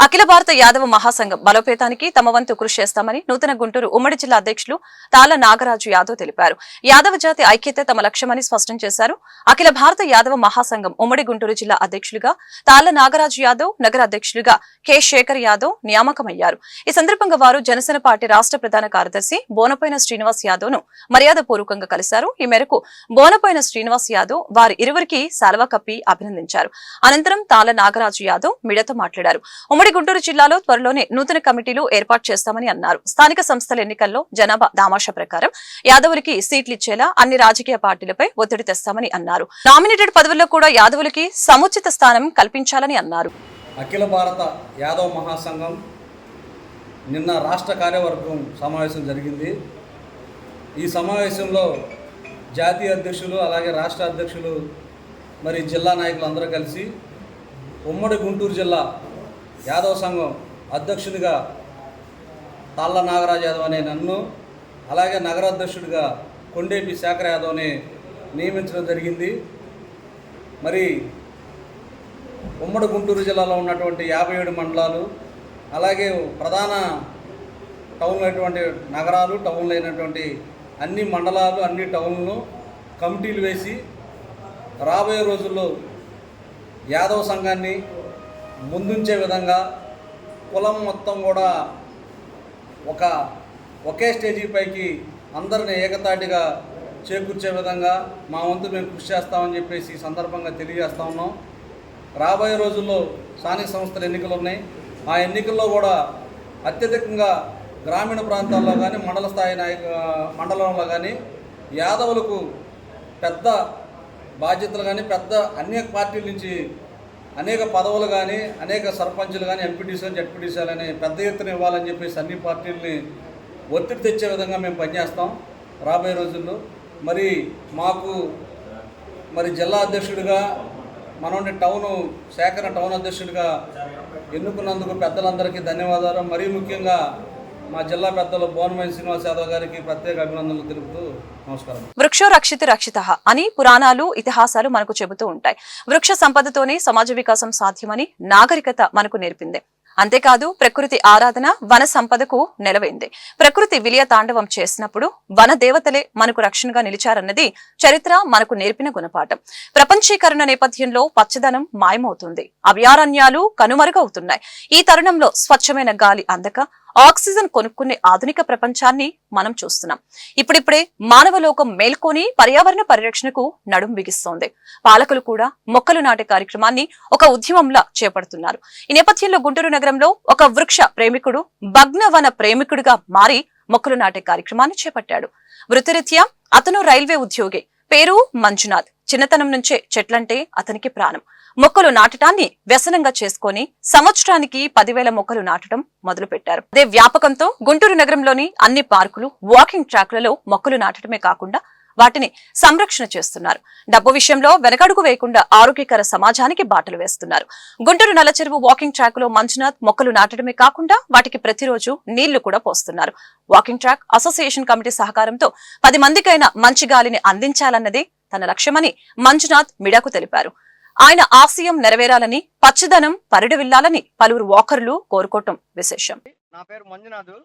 అఖిల భారత యాదవ మహాసంఘం బలోపేతానికి తమ వంతు కృషి చేస్తామని నూతన గుంటూరు ఉమ్మడి జిల్లా అధ్యక్షులు తాళ్ల నాగరాజు యాదవ్ తెలిపారు. యాదవ జాతి ఐక్యత తమ లక్ష్యమని స్పష్టం చేశారు. అఖిల భారత యాదవ మహాసంఘం ఉమ్మడి గుంటూరు జిల్లా అధ్యక్షులుగా తాళ్ల నాగరాజు యాదవ్, నగర అధ్యక్షులుగా కె శేఖర్ యాదవ్ నియామకమయ్యారు. ఈ సందర్భంగా వారు జనసేన పార్టీ రాష్ట్ర ప్రధాన కార్యదర్శి బోనపైన శ్రీనివాస్ యాదవ్ ను మర్యాదపూర్వకంగా కలిశారు. ఈ మేరకు బోనపైన శ్రీనివాస్ యాదవ్ వారి ఇరువురికి శాలువా కప్పి అభినందించారు. అనంతరం తాళ్ల నాగరాజు యాదవ్ మీడియాతో మాట్లాడారు. ఉమ్మడి గుంటూరు జిల్లాలో త్వరలోనే నూతన కమిటీలు ఏర్పాటు చేస్తామని అన్నారు. స్థానిక సంస్థల ఎన్నికల్లో జనాభా దామాషా ప్రకారం యాదవులకి సీట్లు ఇచ్చేలా అన్ని రాజకీయ పార్టీలపై ఒత్తిడి తెస్తామని అన్నారు. నామినేటెడ్ పదవుల్లో కూడా యాదవులకి సముచిత స్థానం కల్పించాలని అన్నారు. అఖిల భారత యాదవ్ మహాసంఘం నిన్న రాష్ట్ర కార్యవర్గం సమావేశం జరిగింది. ఈ సమావేశంలో జాతీయ అధ్యక్షులు అలాగే రాష్ట్ర అధ్యక్షులు మరి జిల్లా నాయకులు అందరూ కలిసి ఉమ్మడి గుంటూరు జిల్లా యాదవ్ సంఘం అధ్యక్షుడిగా తాళ్ళ నాగరాజ్ యాదవ్ అనే నన్ను, అలాగే నగరాధ్యక్షుడిగా కొండేపి శేఖర్ యాదవ్ని నియమించడం జరిగింది. మరి ఉమ్మడి గుంటూరు జిల్లాలో ఉన్నటువంటి 57 మండలాలు, అలాగే ప్రధాన టౌన్లు అయినటువంటి నగరాలు, టౌన్లు అయినటువంటి అన్ని మండలాలు, అన్ని టౌన్లను కమిటీలు వేసి రాబోయే రోజుల్లో యాదవ్ సంఘాన్ని ముందుంచే విధంగా కులం మొత్తం కూడా ఒకే స్టేజీ పైకి అందరిని ఏకతాటిగా చేకూర్చే విధంగా మా వంతు మేము కృషి చేస్తామని చెప్పేసి ఈ సందర్భంగా తెలియజేస్తా ఉన్నాం. రాబోయే రోజుల్లో స్థానిక సంస్థల ఎన్నికలు ఉన్నాయి. ఆ ఎన్నికల్లో కూడా అత్యధికంగా గ్రామీణ ప్రాంతాల్లో కానీ మండల స్థాయి మండలంలో కానీ యాదవులకు పెద్ద బాధ్యతలు కానీ పెద్ద అనేక పార్టీల నుంచి అనేక పదవులు కానీ అనేక సర్పంచులు కానీ ఎంపీటీసీలు జడ్పీటీసీలు అని పెద్ద ఎత్తున ఇవ్వాలని చెప్పేసి అన్ని పార్టీలని ఒత్తిడి తెచ్చే విధంగా మేము పనిచేస్తాం రాబోయే రోజుల్లో. మరి మాకు జిల్లా అధ్యక్షుడిగా మనోని శేఖర టౌన్ అధ్యక్షుడిగా ఎన్నుకున్నందుకు పెద్దలందరికీ ధన్యవాదాలు. మరీ ముఖ్యంగా మా జిల్లా పెద్దలు బోనమేని శ్రీనివాస్ యాదవ్ గారికి ప్రత్యేక అభినందనలు తెలుపుతూ నమస్కారం. వృక్షో రక్షిత రక్షితః అని పురాణాలు ఇతిహాసాలు మనకు చెబుతూ ఉంటాయి. వృక్ష సంపదతోనే సమాజ వికాసం సాధ్యమని నాగరికత మనకు నేర్పింది. అంతేకాదు ప్రకృతి ఆరాధన వన సంపదకు నెలవైంది. ప్రకృతి విలయ తాండవం చేసినప్పుడు వన దేవతలే మనకు రక్షణగా నిలిచారన్నది చరిత్ర మనకు నేర్పిన గుణపాఠం. ప్రపంచీకరణ నేపథ్యంలో పచ్చదనం మాయమవుతుంది, అభయారణ్యాలు కనుమరుగవుతున్నాయి. ఈ తరుణంలో స్వచ్ఛమైన గాలి అందక ఆక్సిజన్ కొనుక్కునే ఆధునిక ప్రపంచాన్ని మనం చూస్తున్నాం. ఇప్పుడిప్పుడే మానవలోకం మేల్కొని పర్యావరణ పరిరక్షణకు నడుం బిగిస్తోంది. పాలకులు కూడా మొక్కలు నాటే కార్యక్రమాన్ని ఒక ఉద్యమంలా చేపడుతున్నారు. ఈ నేపథ్యంలో గుంటూరు నగరంలో ఒక వృక్ష ప్రేమికుడు భగ్నవన ప్రేమికుడిగా మారి మొక్కలు నాటే కార్యక్రమాన్ని చేపట్టాడు. వృత్తిరీత్యా అతను రైల్వే ఉద్యోగి. పేరు మంజునాథ్. చిన్నతనం నుంచే చెట్లంటే అతనికి ప్రాణం. మొక్కలు నాటడాన్ని వ్యసనంగా చేసుకుని సంవత్సరానికి 10,000 మొక్కలు నాటడం మొదలుపెట్టారు. అదే వ్యాపకంతో గుంటూరు నగరంలోని అన్ని పార్కులు, వాకింగ్ ట్రాక్లలో మొక్కలు నాటడమే కాకుండా వాటిని సంరక్షణ చేస్తున్నారు. డబ్బు విషయంలో వెనకడుగు వేయకుండా ఆరోగ్యకర సమాజానికి బాటలు వేస్తున్నారు. గుంటూరు నల్లచెరువు వాకింగ్ ట్రాక్ లో మంజునాథ్ మొక్కలు నాటడమే కాకుండా వాటికి ప్రతిరోజు నీళ్లు కూడా పోస్తున్నారు. వాకింగ్ ట్రాక్ అసోసియేషన్ కమిటీ సహకారంతో 10 మందికైనా మంచి గాలిని అందించాలన్నదే తన లక్ష్యమని మంజునాథ్ మీడియాకు తెలిపారు. ఆయన ఆశయం నెరవేరాలని, పచ్చదనం పరిడవిల్లాలని పలువురు వాకర్లు కోరుకోవటం విశేషం. నా పేరు మంజునాథ్.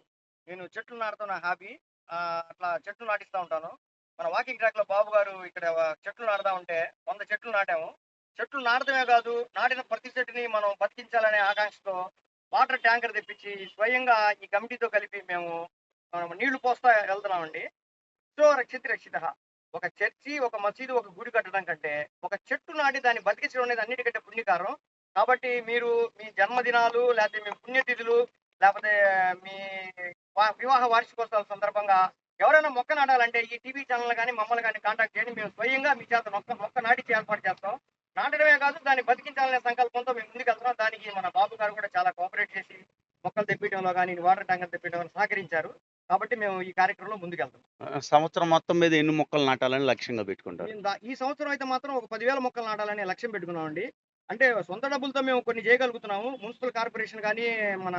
నేను చెట్లు నాటుతున్న హాబీ. అట్లా చెట్లు నాటిస్తూ ఉంటాను. మన వాకింగ్ ట్రాక్ లో బాబు గారు ఇక్కడ చెట్లు నాటుతా ఉంటే 100 చెట్లు నాటాము. చెట్లు నాటడమే కాదు, నాటిన ప్రతి చెట్టుని మనం బతికించాలనే ఆకాంక్షతో వాటర్ ట్యాంకర్ తెప్పించి స్వయంగా ఈ కమిటీతో కలిపి మేము నీళ్లు పోస్తా వెళ్తున్నామండి. సో రక్షిత. ఒక చర్చి, ఒక మసీదు, ఒక గుడి కట్టడం కంటే ఒక చెట్టు నాటి దాన్ని బతికించడం అనేది అన్నిటికంటే పుణ్యకారం. కాబట్టి మీరు మీ జన్మదినాలు, లేకపోతే మీ పుణ్యతిథులు, లేకపోతే మీ వివాహ వార్షికోత్సవాల సందర్భంగా ఎవరైనా మొక్క నాటాలంటే ఈ టీవీ ఛానల్ కానీ మమ్మల్ని కానీ కాంటాక్ట్ చేయండి. మేము స్వయంగా మీ చేత మొక్క నాటించి ఏర్పాటు చేస్తాం. నాటడమే కాదు, దాన్ని బతికించాలనే సంకల్పంతో మేము ముందుకెళ్తున్నాం. దానికి మన బాబు గారు కూడా చాలా కోఆపరేట్ చేసి మొక్కలు తెప్పించడంలో కానీ వాటర్ ట్యాంకర్ తెప్పించడంలో సహకరించారు. కాబట్టి మేము ఈ కార్యక్రమంలో ముందుకెళ్తాం. సంవత్సరం మొత్తం మీద ఎన్ని మొక్కలు నాటాలని లక్ష్యంగా పెట్టుకుంటారు? ఈ సంవత్సరం అయితే మాత్రం ఒక 10,000 మొక్కలు నాటాలని లక్ష్యం పెట్టుకున్నామండి. అంటే సొంత డబ్బులతో మేము కొన్ని చేయగలుగుతున్నాము. మున్సిపల్ కార్పొరేషన్ కానీ, మన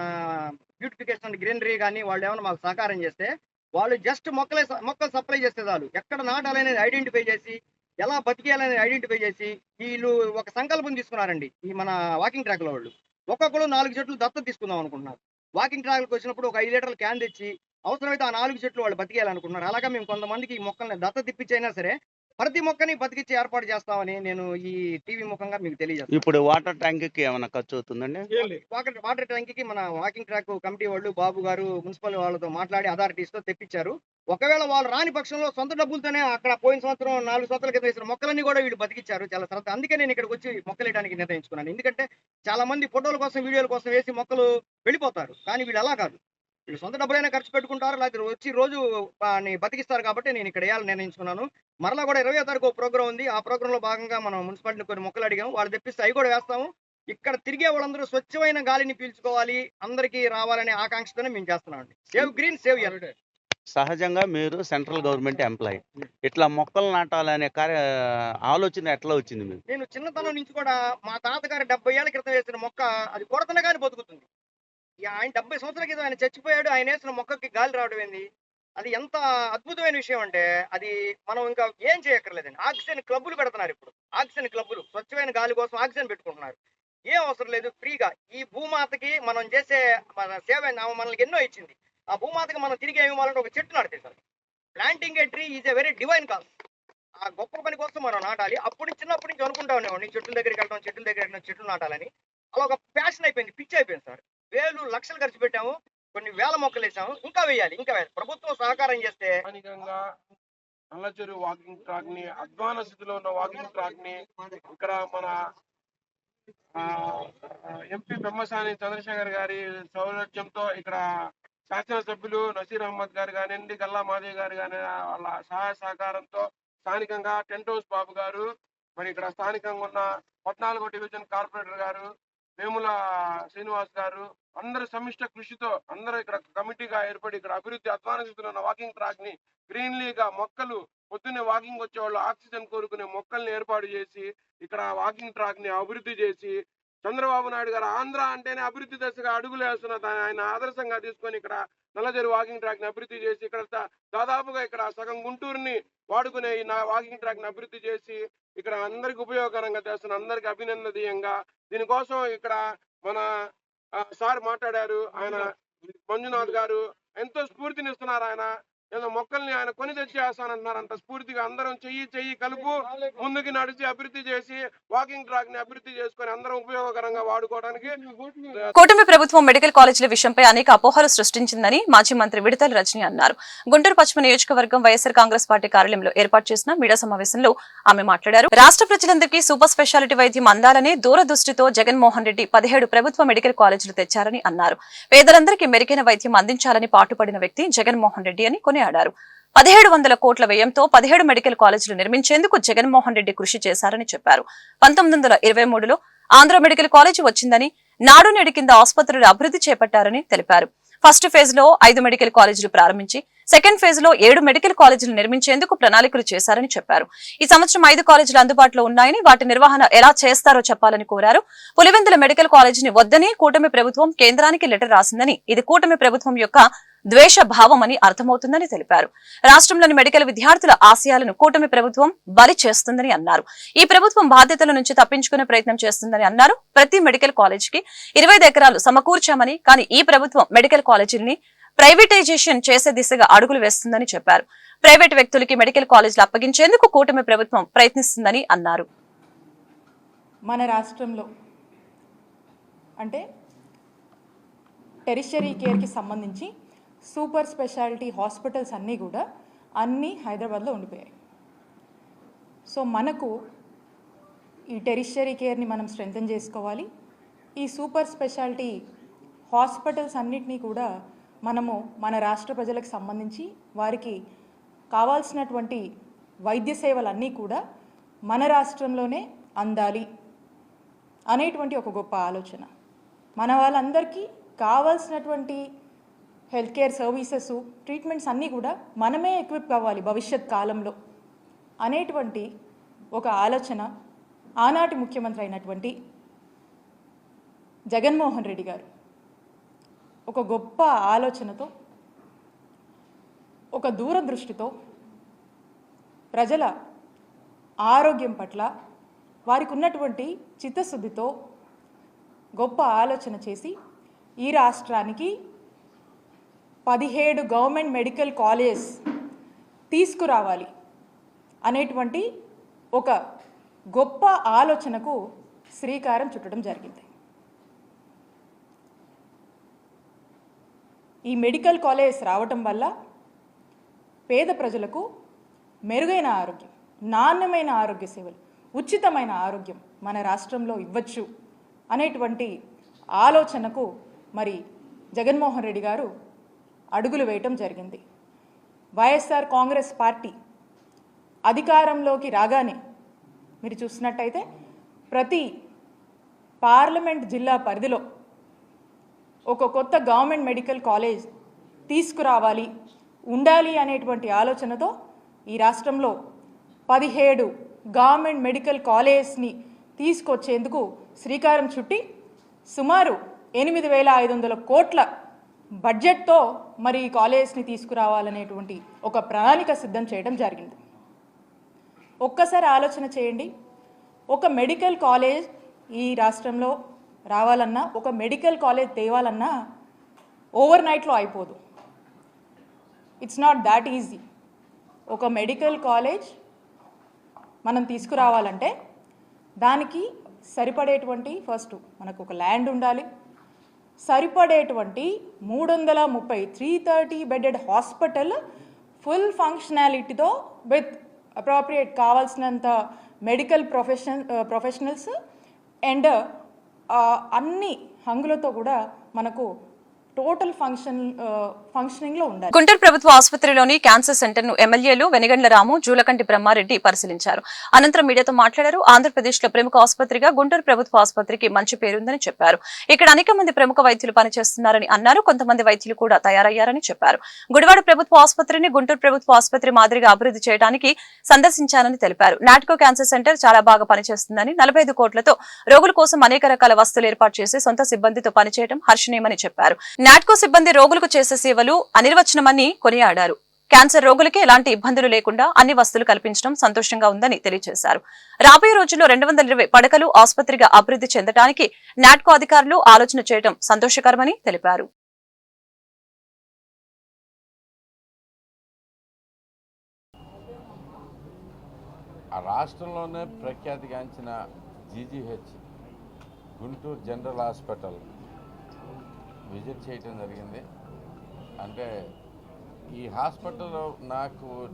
బ్యూటిఫికేషన్ అండ్ గ్రీనరీ కానీ వాళ్ళు ఏమైనా మాకు సహకారం చేస్తే, వాళ్ళు జస్ట్ మొక్కలు సప్లై చేస్తే చాలు. ఎక్కడ నాటాలనేది ఐడెంటిఫై చేసి, ఎలా బతికేయాలనేది ఐడెంటిఫై చేసి వీళ్ళు ఒక సంకల్పం తీసుకున్నారండి. ఈ మన వాకింగ్ ట్రాక్ లో వాళ్ళు ఒక్కొక్కరు 4 చెట్లు దత్తత తీసుకుందాం అనుకుంటున్నారు. వాకింగ్ ట్రాక్ వచ్చినప్పుడు ఒక 5 లీటర్ల క్యాన్ తెచ్చి అవసరమైతే ఆ 4 చెట్లు వాళ్ళు బతికేయాలనుకుంటున్నారు. అలాగే మేము కొంతమందికి ఈ మొక్కల్ని దత్తత ఇప్పించైనా సరే ప్రతి మొక్కని బతికించి ఏర్పాటు చేస్తామని నేను ఈ టీవీ ముఖంగా మీకు తెలియజేస్తాను. ఇప్పుడు వాటర్ ట్యాంక్ కి ఏమైనా ఖర్చు అవుతుందండి? వాటర్ ట్యాంక్ కి మన వాకింగ్ ట్రాక్ కమిటీ వాళ్ళు, బాబు గారు మున్సిపల్ వాళ్ళతో మాట్లాడి అథారిటీస్ తో తెప్పించారు. ఒకవేళ వాళ్ళు రాని పక్షంలో సొంత డబ్బులతోనే అక్కడ పోయిన సంవత్సరం 4 సంవత్సరాల క్రితం వేసిన మొక్కలన్నీ కూడా వీళ్ళు బతికించారు. చాలా శ్రద్ధ. అందుకే నేను ఇక్కడికి వచ్చి మొక్కలు వేయడానికి నిర్ణయించుకున్నాను. ఎందుకంటే చాలా మంది ఫోటోల కోసం, వీడియోల కోసం వేసి మొక్కలు వెళ్ళిపోతారు. కానీ వీళ్ళు అలా కాదు. వీళ్ళు సొంత డబ్బులైనా ఖర్చు పెట్టుకుంటారు, లేకపోతే వచ్చి రోజు బతికిస్తారు. కాబట్టి నేను ఇక్కడ వేయాలని నిర్ణయించుకున్నాను. మరలా కూడా 20వ తారీఖు ప్రోగ్రామ్ ఉంది. ఆ ప్రోగ్రామ్ లో భాగంగా మనం మున్సిపాలిటీని కొన్ని మొక్కలు అడిగాము. వాళ్ళు తెప్పిస్తే అవి కూడా వేస్తాము. ఇక్కడ తిరిగే వాళ్ళందరూ స్వచ్ఛమైన గాలిని పీల్చుకోవాలి, అందరికీ రావాలనే ఆకాంక్షతోనే మేము చేస్తున్నామండి. Save green save earth. సహజంగా మీరు సెంట్రల్ గవర్నమెంట్ ఎంప్లాయీ, ఇట్లా మొక్కలు నాటాలనే ఆలోచన ఎట్లా వచ్చింది మీకు? నేను చిన్నతనం నుంచి కూడా మా తాతగారు 70 ఏళ్ల క్రితం వేసిన మొక్క అది కొడతన కానీ బతుకుతుంది. ఆయన 70 సంవత్సరాల క్రితం ఆయన చచ్చిపోయాడు, ఆయన వేసిన మొక్కకి గాలి రావడం ఏంది, అది ఎంత అద్భుతమైన విషయం అంటే అది మనం ఇంకా ఏం చేయక్కర్లేదండి. ఆక్సిజన్ క్లబ్బులు పెడుతున్నారు ఇప్పుడు, ఆక్సిజన్ క్లబ్బులు స్వచ్ఛమైన గాలి కోసం ఆక్సిజన్ పెట్టుకుంటున్నారు. ఏం అవసరం లేదు, ఫ్రీగా ఈ భూమాతకి మనం చేసే మన సేవ మనల్ని ఎన్నో ఇచ్చింది. ఆ భూమాతకి మనం తిరిగి ఏమి ఇవ్వాలంటే ఒక చెట్టు నాటితే sir. Planting A tree is a very divine cause. ఆ గొప్ప పని కోసం మనం నాటాలి. అప్పుడు చిన్నప్పటి నుంచి అనుకుంటా ఉండేవాడిని, చెట్ల దగ్గరికి వెళ్ళడం, చెట్ల దగ్గర వెళ్ళడం, చెట్లు నాటాలని. అలా ఒక ప్యాషన్ అయిపోయింది, పిచ్చి అయిపోయింది సార్. వేలు లక్షలు ఖర్చు పెట్టాము, కొన్ని వేల మొక్కలు వేసాము, ఇంకా వేయాలి, ఇంకా వేయాలి. ప్రభుత్వం సహకారం చేస్తే నల్లచెరువు వాకింగ్ ట్రాక్ ని, అధ్వాన స్థితిలో ఉన్న వాకింగ్ ట్రాక్ ని ఇక్కడ మన ఎంపీ పెమ్మసాని చంద్రశేఖర్ గారి సౌలభ్యంతో ఇక్కడ శాసనసభ్యులు నసీర్ అహ్మద్ గారు కానివ్వండి, గల్లా మాదేవ్ గారు కానీ వాళ్ళ సహాయ సహకారంతో స్థానికంగా టెంట్ హౌస్ బాబు గారు, మరి ఇక్కడ స్థానికంగా ఉన్న 14వ డివిజన్ కార్పొరేటర్ గారు వేముల శ్రీనివాస్ గారు అందరూ సమిష్ట కృషితో అందరూ ఇక్కడ కమిటీగా ఏర్పడి ఇక్కడ అభివృద్ధి అధ్వాన స్థితిలో ఉన్న వాకింగ్ ట్రాక్ ని గ్రీన్లీగా మొక్కలు పొద్దున్నే వాకింగ్ వచ్చే వాళ్ళు ఆక్సిజన్ కోరుకునే మొక్కల్ని ఏర్పాటు చేసి ఇక్కడ వాకింగ్ ట్రాక్ ని అభివృద్ధి చేసి చంద్రబాబు నాయుడు గారు ఆంధ్ర అంటేనే అభివృద్ధి దశగా అడుగులు వేస్తున్న ఆయన ఆదర్శంగా తీసుకొని ఇక్కడ నల్లచెరువు వాకింగ్ ట్రాక్ ని అభివృద్ధి చేసి ఇక్కడ దాదాపుగా ఇక్కడ సగం గుంటూరుని వాడుకునే ఈ వాకింగ్ ట్రాక్ ని అభివృద్ధి చేసి ఇక్కడ అందరికి ఉపయోగకరంగా చేస్తున్న అందరికి అభినందనీయంగా దీనికోసం ఇక్కడ మన సార్ మాట్లాడారు, ఆయన మంజునాథ్ గారు ఎంతో స్ఫూర్తినిస్తున్నారు. ఆయన ఏదో మొక్కల్ని ఆయన కొని తెచ్చేస్తానంటున్నారు. అంత స్ఫూర్తిగా అందరం చెయ్యి కలుపు ముందుకి నడిచి అభివృద్ధి చేసి వాకింగ్ ట్రాక్ ని అభివృద్ధి చేసుకుని అందరం ఉపయోగకరంగా వాడుకోవడానికి. కూటమి ప్రభుత్వం మెడికల్ కాలేజీల విషయంపై అనేక అపోహలు సృష్టించిందని మాజీ మంత్రి విడతల రజని అన్నారు. గుంటూరు పశ్చిమ నియోజకవర్గం వైఎస్ఆర్ కాంగ్రెస్ పార్టీ కార్యాలయంలో ఏర్పాటు చేసిన మీడియా సమావేశంలో ఆమె మాట్లాడారు. రాష్ట్ర ప్రజలందరికీ సూపర్ స్పెషాలిటీ వైద్యం అందాలనే దూరదృష్టితో జగన్మోహన్ రెడ్డి 17 ప్రభుత్వ మెడికల్ కాలేజీలు తెచ్చారని అన్నారు. పేదలందరికీ మెరుగైన వైద్యం అందించాలని పాటుపడిన వ్యక్తి జగన్మోహన్ రెడ్డి అని కొనియాడారు. 1700 కోట్ల వ్యయంతో 17 మెడికల్ కాలేజీలు నిర్మించేందుకు జగన్మోహన్ రెడ్డి కృషి చేశారని చెప్పారు. 1923లో ఆంధ్ర మెడికల్ కాలేజీ వచ్చిందని, నాడు నేడు కింద ఆసుపత్రులు అభివృద్ధి చేపట్టారని తెలిపారు. ఫస్ట్ ఫేజ్ లో 5 మెడికల్ కాలేజీలు ప్రారంభించి సెకండ్ ఫేజ్ లో 7 మెడికల్ కాలేజీలు నిర్మించేందుకు ప్రణాళికలు చేశారని చెప్పారు. ఈ సంవత్సరం 5 కాలేజీలు అందుబాటులో ఉన్నాయని, వాటి నిర్వహణ ఎలా చేస్తారో చెప్పాలని కోరారు. పులివెందుల మెడికల్ కాలేజీని వద్దని కూటమి ప్రభుత్వం కేంద్రానికి లెటర్ రాసిందని, ఇది కూటమి ప్రభుత్వం యొక్క ద్వేష భావమని అర్థమవుతుందని తెలిపారు. రాష్ట్రంలోని మెడికల్ విద్యార్థుల ఆశయాలను కూటమి ప్రభుత్వం బలి చేస్తుందని అన్నారు. ఈ ప్రభుత్వం బాధ్యతల నుంచి తప్పించుకునే ప్రయత్నం చేస్తుందని అన్నారు. ప్రతి మెడికల్ కాలేజీకి 25 ఎకరాలు సమకూర్చామని, కానీ ఈ ప్రభుత్వం మెడికల్ కాలేజీలని ప్రైవేటైజేషన్ చేసే దిశగా అడుగులు వేస్తుందని చెప్పారు. ప్రైవేట్ వ్యక్తులకి మెడికల్ కాలేజీలు అప్పగించేందుకు కూటమి ప్రభుత్వం ప్రయత్నిస్తుందని అన్నారు. మన రాష్ట్రంలో అంటే టెరిషరీ కేర్కి సంబంధించి సూపర్ స్పెషాలిటీ హాస్పిటల్స్ అన్నీ హైదరాబాద్లో ఉండిపోయాయి. సో మనకు ఈ టెరిషరీ కేర్ని మనం స్ట్రెంథెన్ చేసుకోవాలి. ఈ సూపర్ స్పెషాలిటీ హాస్పిటల్స్ అన్నిటినీ కూడా మనము మన రాష్ట్ర ప్రజలకు సంబంధించి వారికి కావాల్సినటువంటి వైద్య సేవలన్నీ కూడా మన రాష్ట్రంలోనే అందాలి అనేటువంటి ఒక గొప్ప ఆలోచన. మన వాళ్ళందరికీ కావాల్సినటువంటి హెల్త్ కేర్ సర్వీసెస్, ట్రీట్మెంట్స్ అన్నీ కూడా మనమే ఎక్విప్ కావాలి భవిష్యత్ కాలంలో అనేటువంటి ఒక ఆలోచన ఆనాటి ముఖ్యమంత్రి అయినటువంటి జగన్మోహన్ రెడ్డి గారు ఒక గొప్ప ఆలోచనతో, ఒక దూరదృష్టితో ప్రజల ఆరోగ్యం పట్ల వారికి ఉన్నటువంటి చిత్తశుద్ధితో గొప్ప ఆలోచన చేసి ఈ రాష్ట్రానికి 17 గవర్నమెంట్ మెడికల్ కాలేజ్ తీసుకురావాలి అనేటువంటి ఒక గొప్ప ఆలోచనకు శ్రీకారం చుట్టడం జరిగింది. ఈ మెడికల్ కాలేజ్ రావటం వల్ల పేద ప్రజలకు మెరుగైన ఆరోగ్యం, నాణ్యమైన ఆరోగ్య సేవలు, ఉచితమైన ఆరోగ్యం మన రాష్ట్రంలో ఇవ్వచ్చు అనేటువంటి ఆలోచనకు మరి జగన్మోహన్ రెడ్డి గారు అడుగులు వేయటం జరిగింది. వైఎస్ఆర్ కాంగ్రెస్ పార్టీ అధికారంలోకి రాగానే మీరు చూసినట్టయితే ప్రతి పార్లమెంట్ జిల్లా పరిధిలో ఒక కొత్త గవర్నమెంట్ మెడికల్ కాలేజ్ తీసుకురావాలి, ఉండాలి అనేటువంటి ఆలోచనతో ఈ రాష్ట్రంలో 17 గవర్నమెంట్ మెడికల్ కాలేజ్ని తీసుకొచ్చేందుకు శ్రీకారం చుట్టి సుమారు 8,500 కోట్ల బడ్జెట్తో మరి ఈ కాలేజ్ని తీసుకురావాలనేటువంటి ఒక ప్రణాళిక సిద్ధం చేయడం జరిగింది. ఒక్కసారి ఆలోచన చేయండి, ఒక మెడికల్ కాలేజ్ ఈ రాష్ట్రంలో రావాలన్నా, ఒక మెడికల్ కాలేజ్ తేవాలన్నా ఓవర్ నైట్లో అయిపోదు. It's not that easy. ఒక మెడికల్ కాలేజ్ మనం తీసుకురావాలంటే దానికి సరిపడేటువంటి ఫస్ట్ మనకు ఒక ల్యాండ్ ఉండాలి, సరిపడేటువంటి 330 బెడెడ్ హాస్పిటల్ ఫుల్ ఫంక్షనాలిటీతో విత్ అప్రోప్రియేట్ కావాల్సినంత మెడికల్ ప్రొఫెషనల్స్ అండ్ అన్ని హంగులతో కూడా మనకు టోటల్ ఫంక్షనింగ్లో ఉండాలి. గుంటూరు ప్రభుత్వ ఆసుపత్రిలోని క్యాన్సర్ సెంటర్ ను ఎమ్మెల్యేలు వెనిగండ్ల రాము, జూలకంటి బ్రహ్మారెడ్డి పరిశీలించారు. అనంతరం మీడియాతో మాట్లాడారు. ఆంధ్రప్రదేశ్ లో ప్రముఖ ఆసుపత్రిగా గుంటూరు ప్రభుత్వ ఆసుపత్రికి మంచి పేరుందని చెప్పారు. ఇక్కడ అనేక మంది ప్రముఖ వైద్యులు పనిచేస్తున్నారని అన్నారు. కొంతమంది వైద్యులు కూడా తయారయ్యారని చెప్పారు. గుడివాడ ప్రభుత్వ ఆసుపత్రిని గుంటూరు ప్రభుత్వ ఆసుపత్రి మాదిరిగా అభివృద్ధి చేయడానికి సందర్శించానని తెలిపారు. నాట్కో క్యాన్సర్ సెంటర్ చాలా బాగా పనిచేస్తుందని, 45 కోట్లతో రోగుల కోసం అనేక రకాల వసతులు ఏర్పాటు చేసి సొంత సిబ్బందితో పనిచేయడం హర్షణీయమని చెప్పారు. నాట్కో సిబ్బంది రోగులకు చేసే సేవలు అనిర్వచనమని కొనియాడారు. క్యాన్సర్ రోగులకి ఎలాంటి ఇబ్బందులు లేకుండా అన్ని వసతులు కల్పించడం సంతోషంగా ఉందని తెలియజేశారు. రాబోయే రోజుల్లో 220 పడకలు ఆసుపత్రిగా అభివృద్ధి చెందడానికి నాట్కో అధికారులు ఆలోచన చేయడం సంతోషకరమని తెలిపారు. రాష్ట్రంలోనే ప్రఖ్యాతిగాంచిన GGH Guntur general hospital visit చేయటం జరిగింది. అంటే ఈ హాస్పిటల్లో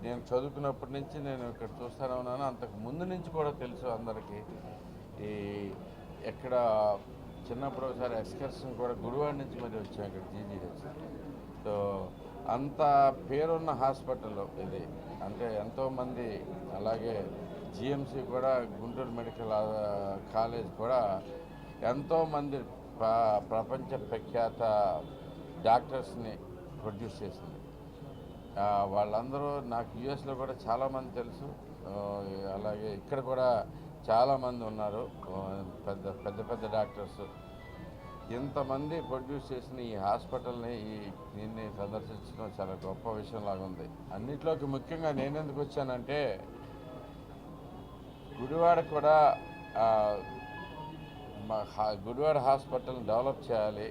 నేను చదువుకున్నప్పటి నుంచి నేను ఇక్కడ చూస్తూనే ఉన్నాను. అంతకు ముందు నుంచి కూడా తెలుసు అందరికీ. ఎక్కడ చిన్నప్పుడు ఒకసారి ఎక్స్కర్షన్ కూడా గుడివాడ నుంచి మరి వచ్చాం ఇక్కడ జీజీహెచ్. సో అంత పేరున్న హాస్పిటల్ ఇది. అంటే ఎంతోమంది, అలాగే జిఎంసి కూడా గుంటూరు మెడికల్ కాలేజ్ కూడా ఎంతోమంది ప్రపంచ ప్రఖ్యాత డాక్టర్స్ని ప్రొడ్యూస్ చేసింది. వాళ్ళందరూ నాకు యుఎస్లో కూడా చాలామంది తెలుసు. అలాగే ఇక్కడ కూడా చాలామంది ఉన్నారు పెద్ద డాక్టర్స్. ఇంతమంది ప్రొడ్యూస్ చేసిన ఈ హాస్పిటల్ని దీన్ని సందర్శించడం చాలా గొప్ప విషయంలాగా ఉంది. అన్నిట్లోకి ముఖ్యంగా నేనెందుకు వచ్చానంటే, గుడివాడ కూడా గుడివాడ హాస్పిటల్ని డెవలప్ చేయాలి.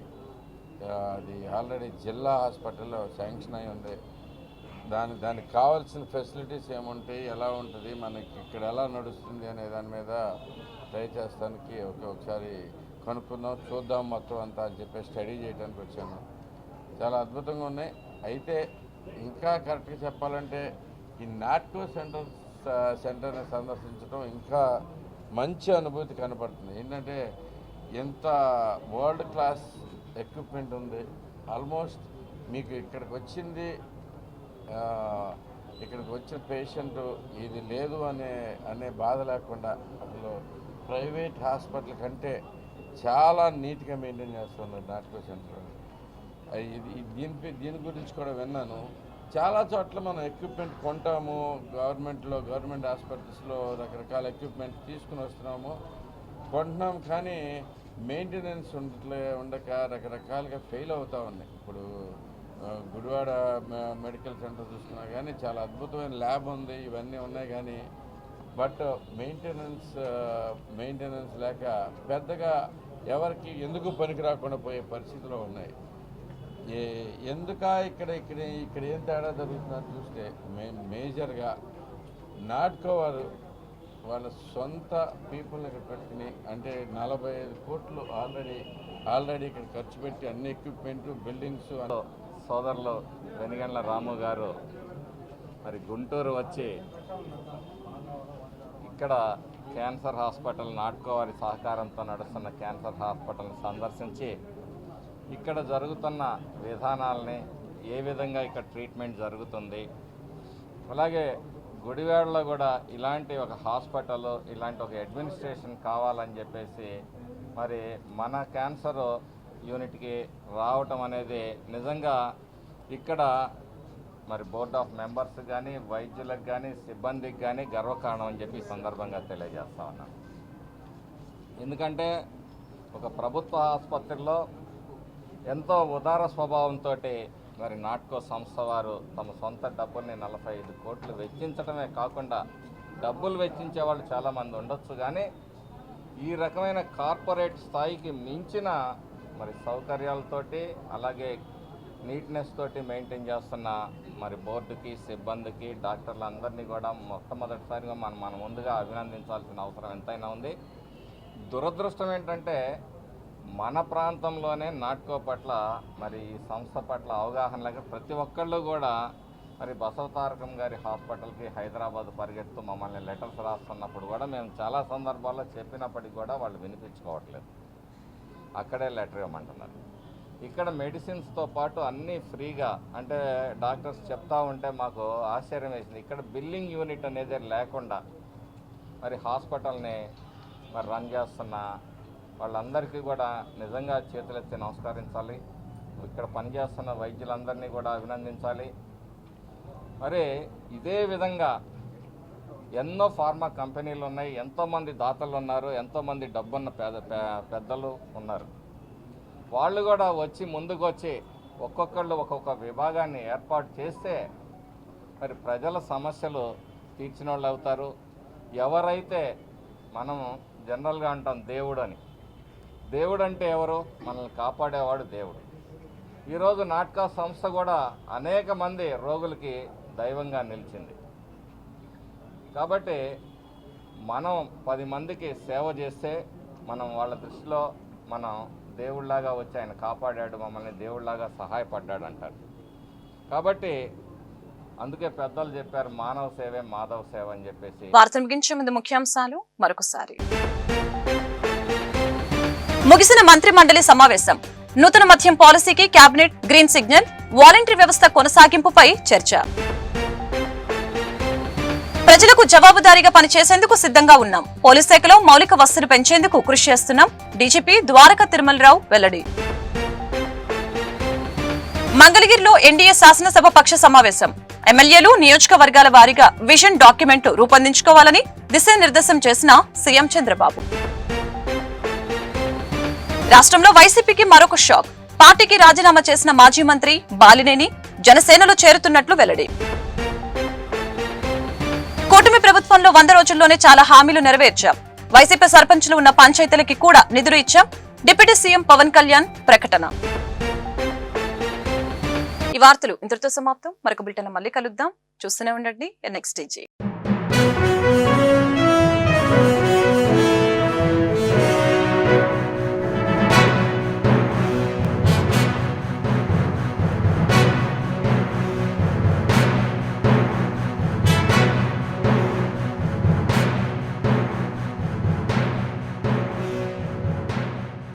అది ఆల్రెడీ జిల్లా హాస్పిటల్లో శాంక్షన్ అయి ఉంది. దానికి కావాల్సిన ఫెసిలిటీస్ ఏముంటాయి, ఎలా ఉంటుంది, మనకి ఇక్కడ ఎలా నడుస్తుంది అనే దాని మీద ట్రై చేస్తానికి ఒకసారి కనుక్కుందాం, చూద్దాం మొత్తం అంతా అని చెప్పి స్టడీ చేయడానికి వచ్చాను. చాలా అద్భుతంగా ఉన్నాయి. అయితే ఇంకా కరెక్ట్గా చెప్పాలంటే ఈ నాట్కో సెంటర్ని సందర్శించడం ఇంకా మంచి అనుభూతి కనపడుతుంది. ఏంటంటే ఎంత వరల్డ్ క్లాస్ ఎక్విప్మెంట్ ఉంది. ఆల్మోస్ట్ మీకు ఇక్కడికి వచ్చిన పేషెంట్ ఇది లేదు అనే బాధ లేకుండా అసలు ప్రైవేట్ హాస్పిటల్ కంటే చాలా నీట్గా మెయింటైన్ చేస్తున్నారు నాట్కో సెంటర్. దీని గురించి కూడా విన్నాను. చాలా చోట్ల మనం ఎక్విప్మెంట్ కొంటాము, గవర్నమెంట్ హాస్పిటల్స్లో రకరకాల ఎక్విప్మెంట్ తీసుకుని వస్తున్నాము, కొంటున్నాము, కానీ మెయింటెనెన్స్ ఉండక రకరకాలుగా ఫెయిల్ అవుతూ ఉన్నాయి. ఇప్పుడు గుడివాడ మెడికల్ సెంటర్ చూసుకున్నా కానీ చాలా అద్భుతమైన ల్యాబ్ ఉంది, ఇవన్నీ ఉన్నాయి, కానీ బట్ మెయింటెనెన్స్ లేక పెద్దగా ఎవరికి ఎందుకు పనికి రాకుండా పోయే పరిస్థితిలో ఉన్నాయి. ఇక్కడ ఏం తేడా జరుగుతుందని చూస్తే మేజర్గా నాట్కో వారు వాళ్ళ సొంత పీపుల్ని ఇక్కడ పెట్టుకుని, అంటే 45 కోట్లు ఆల్రెడీ ఇక్కడ ఖర్చు పెట్టి అన్ని ఎక్విప్మెంట్, బిల్డింగ్స్. సోదరులు వెనిగండ్ల రాము గారు మరి గుంటూరు వచ్చి ఇక్కడ క్యాన్సర్ హాస్పిటల్, నాట్కో వారి సహకారంతో నడుస్తున్న క్యాన్సర్ హాస్పిటల్ని సందర్శించి ఇక్కడ జరుగుతున్న విధానాలని, ఏ విధంగా ఇక్కడ ట్రీట్మెంట్ జరుగుతుంది, అలాగే గుడివాడలో కూడా ఇలాంటి ఒక హాస్పిటల్, ఇలాంటి ఒక అడ్మినిస్ట్రేషన్ కావాలని చెప్పేసి మరి మన క్యాన్సర్ యూనిట్కి రావటం అనేది నిజంగా ఇక్కడ మరి బోర్డ్ ఆఫ్ మెంబర్స్ కానీ వైద్యులకు కానీ సిబ్బందికి కానీ గర్వకారణం అని చెప్పి ఈ సందర్భంగా తెలియజేస్తా ఉన్నాను. ఎందుకంటే ఒక ప్రభుత్వ ఆసుపత్రిలో ఎంతో ఉదార స్వభావంతో మరి నాట్కో సంస్థ వారు తమ సొంత డబ్బుల్ని 45 కోట్లు వెచ్చించడమే కాకుండా డబ్బులు వెచ్చించే వాళ్ళు చాలామంది ఉండొచ్చు, కానీ ఈ రకమైన కార్పొరేట్ స్థాయికి మించిన మరి సౌకర్యాలతోటి అలాగే నీట్నెస్ తోటి మెయింటైన్ చేస్తున్న మరి బోర్డుకి సిబ్బందికి డాక్టర్లందరినీ కూడా మొట్టమొదటిసారిగా మనం ముందుగా అభినందించాల్సిన అవసరం ఎంతైనా ఉంది. దురదృష్టం ఏంటంటే మన ప్రాంతంలోనే నాట్కో పట్ల మరి ఈ సంస్థ పట్ల అవగాహన లేక ప్రతి ఒక్కళ్ళు కూడా మరి బసవతారకం గారి హాస్పిటల్కి హైదరాబాద్ పరిగెత్తు మమ్మల్ని లెటర్స్ రాస్తున్నప్పుడు కూడా మేము చాలా సందర్భాల్లో చెప్పినప్పటికీ కూడా వాళ్ళు వినిపించుకోవట్లేదు, అక్కడే లెటర్ ఇవ్వమంటున్నారు. ఇక్కడ మెడిసిన్స్తో పాటు అన్నీ ఫ్రీగా, అంటే డాక్టర్స్ చెప్తా ఉంటే మాకు ఆశ్చర్యం వేసింది. ఇక్కడ బిల్లింగ్ యూనిట్ అనేది లేకుండా మరి హాస్పిటల్ని మరి రన్ చేస్తున్న వాళ్ళందరికీ కూడా నిజంగా చేతులెత్తి నమస్కరించాలి. ఇక్కడ పనిచేస్తున్న వైద్యులందరినీ కూడా అభినందించాలి. మరి ఇదే విధంగా ఎన్నో ఫార్మా కంపెనీలు ఉన్నాయి, ఎంతోమంది దాతలు ఉన్నారు, ఎంతోమంది డబ్బున్న పెద్దలు ఉన్నారు. వాళ్ళు కూడా వచ్చి ముందుకు వచ్చి ఒక్కొక్కళ్ళు ఒక్కొక్క విభాగాన్ని ఏర్పాటు చేస్తే మరి ప్రజల సమస్యలు తీర్చిన వాళ్ళు అవుతారు. ఎవరైతే మనం జనరల్గా అంటాం దేవుడు అని, దేవుడు అంటే ఎవరు? మనల్ని కాపాడేవాడు దేవుడు. ఈరోజు నాట్కా సంస్థ కూడా అనేక మంది రోగులకి దైవంగా నిలిచింది. కాబట్టి మనం 10 మందికి సేవ చేస్తే మనం వాళ్ళ దృష్టిలో మనం దేవుళ్లాగా వచ్చి ఆయన కాపాడాడు, మమ్మల్ని దేవుళ్లాగా సహాయపడ్డాడు అంటారు. కాబట్టి అందుకే పెద్దలు చెప్పారు మానవ సేవే మాధవ సేవ అని చెప్పేసి. వార్తలు ముగించే ముందు ముఖ్యాంశాలు మరొకసారి. ముగిసిన మంత్రి మండలి సమావేశం. నూతన మద్యం పాలసీకి కేబినెట్ గ్రీన్ సిగ్నల్. వాలంటరీ వ్యవస్థ కొనసాగింపుపై చర్చ. ప్రజలకు జవాబుదారీగా పనిచేసేందుకు సిద్ధంగా ఉన్నాం. పోలీస్ శాఖలో మౌలిక వసతులు పెంచేందుకు కృషి చేస్తున్నాం. డీజీపీ ద్వారకా తిరుమలరావు వెల్లడి. మంగళగిరిలో ఎన్డీఏ శాసనసభ పక్ష సమావేశం. ఎమ్మెల్యేలు నియోజకవర్గాల వారీగా విజన్ డాక్యుమెంట్ రూపొందించుకోవాలని దిశానిర్దేశం చేసిన సీఎం చంద్రబాబు. రాష్ట్రంలో వైసీపీకి మరొక షాక్. పార్టీకి రాజీనామా చేసిన మాజీ మంత్రి బాలినేని జనసేనలో చేరుతున్నట్లు వెల్లడి. కూటమి ప్రభుత్వంలో 100 రోజుల్లోనే చాలా హామీలు నెరవేర్చాం. వైసీపీ సర్పంచులు ఉన్న పంచాయతీలకి కూడా నిధులు ఇచ్చాం. డిప్యూటీ సీఎం పవన్ కళ్యాణ్ ప్రకటన. ఈ వార్తలు ఇంతటితో సమాప్తం. మరొక బులెటిన్ మళ్ళీ కలుద్దాం. చూస్తూనే ఉండండి NXTG.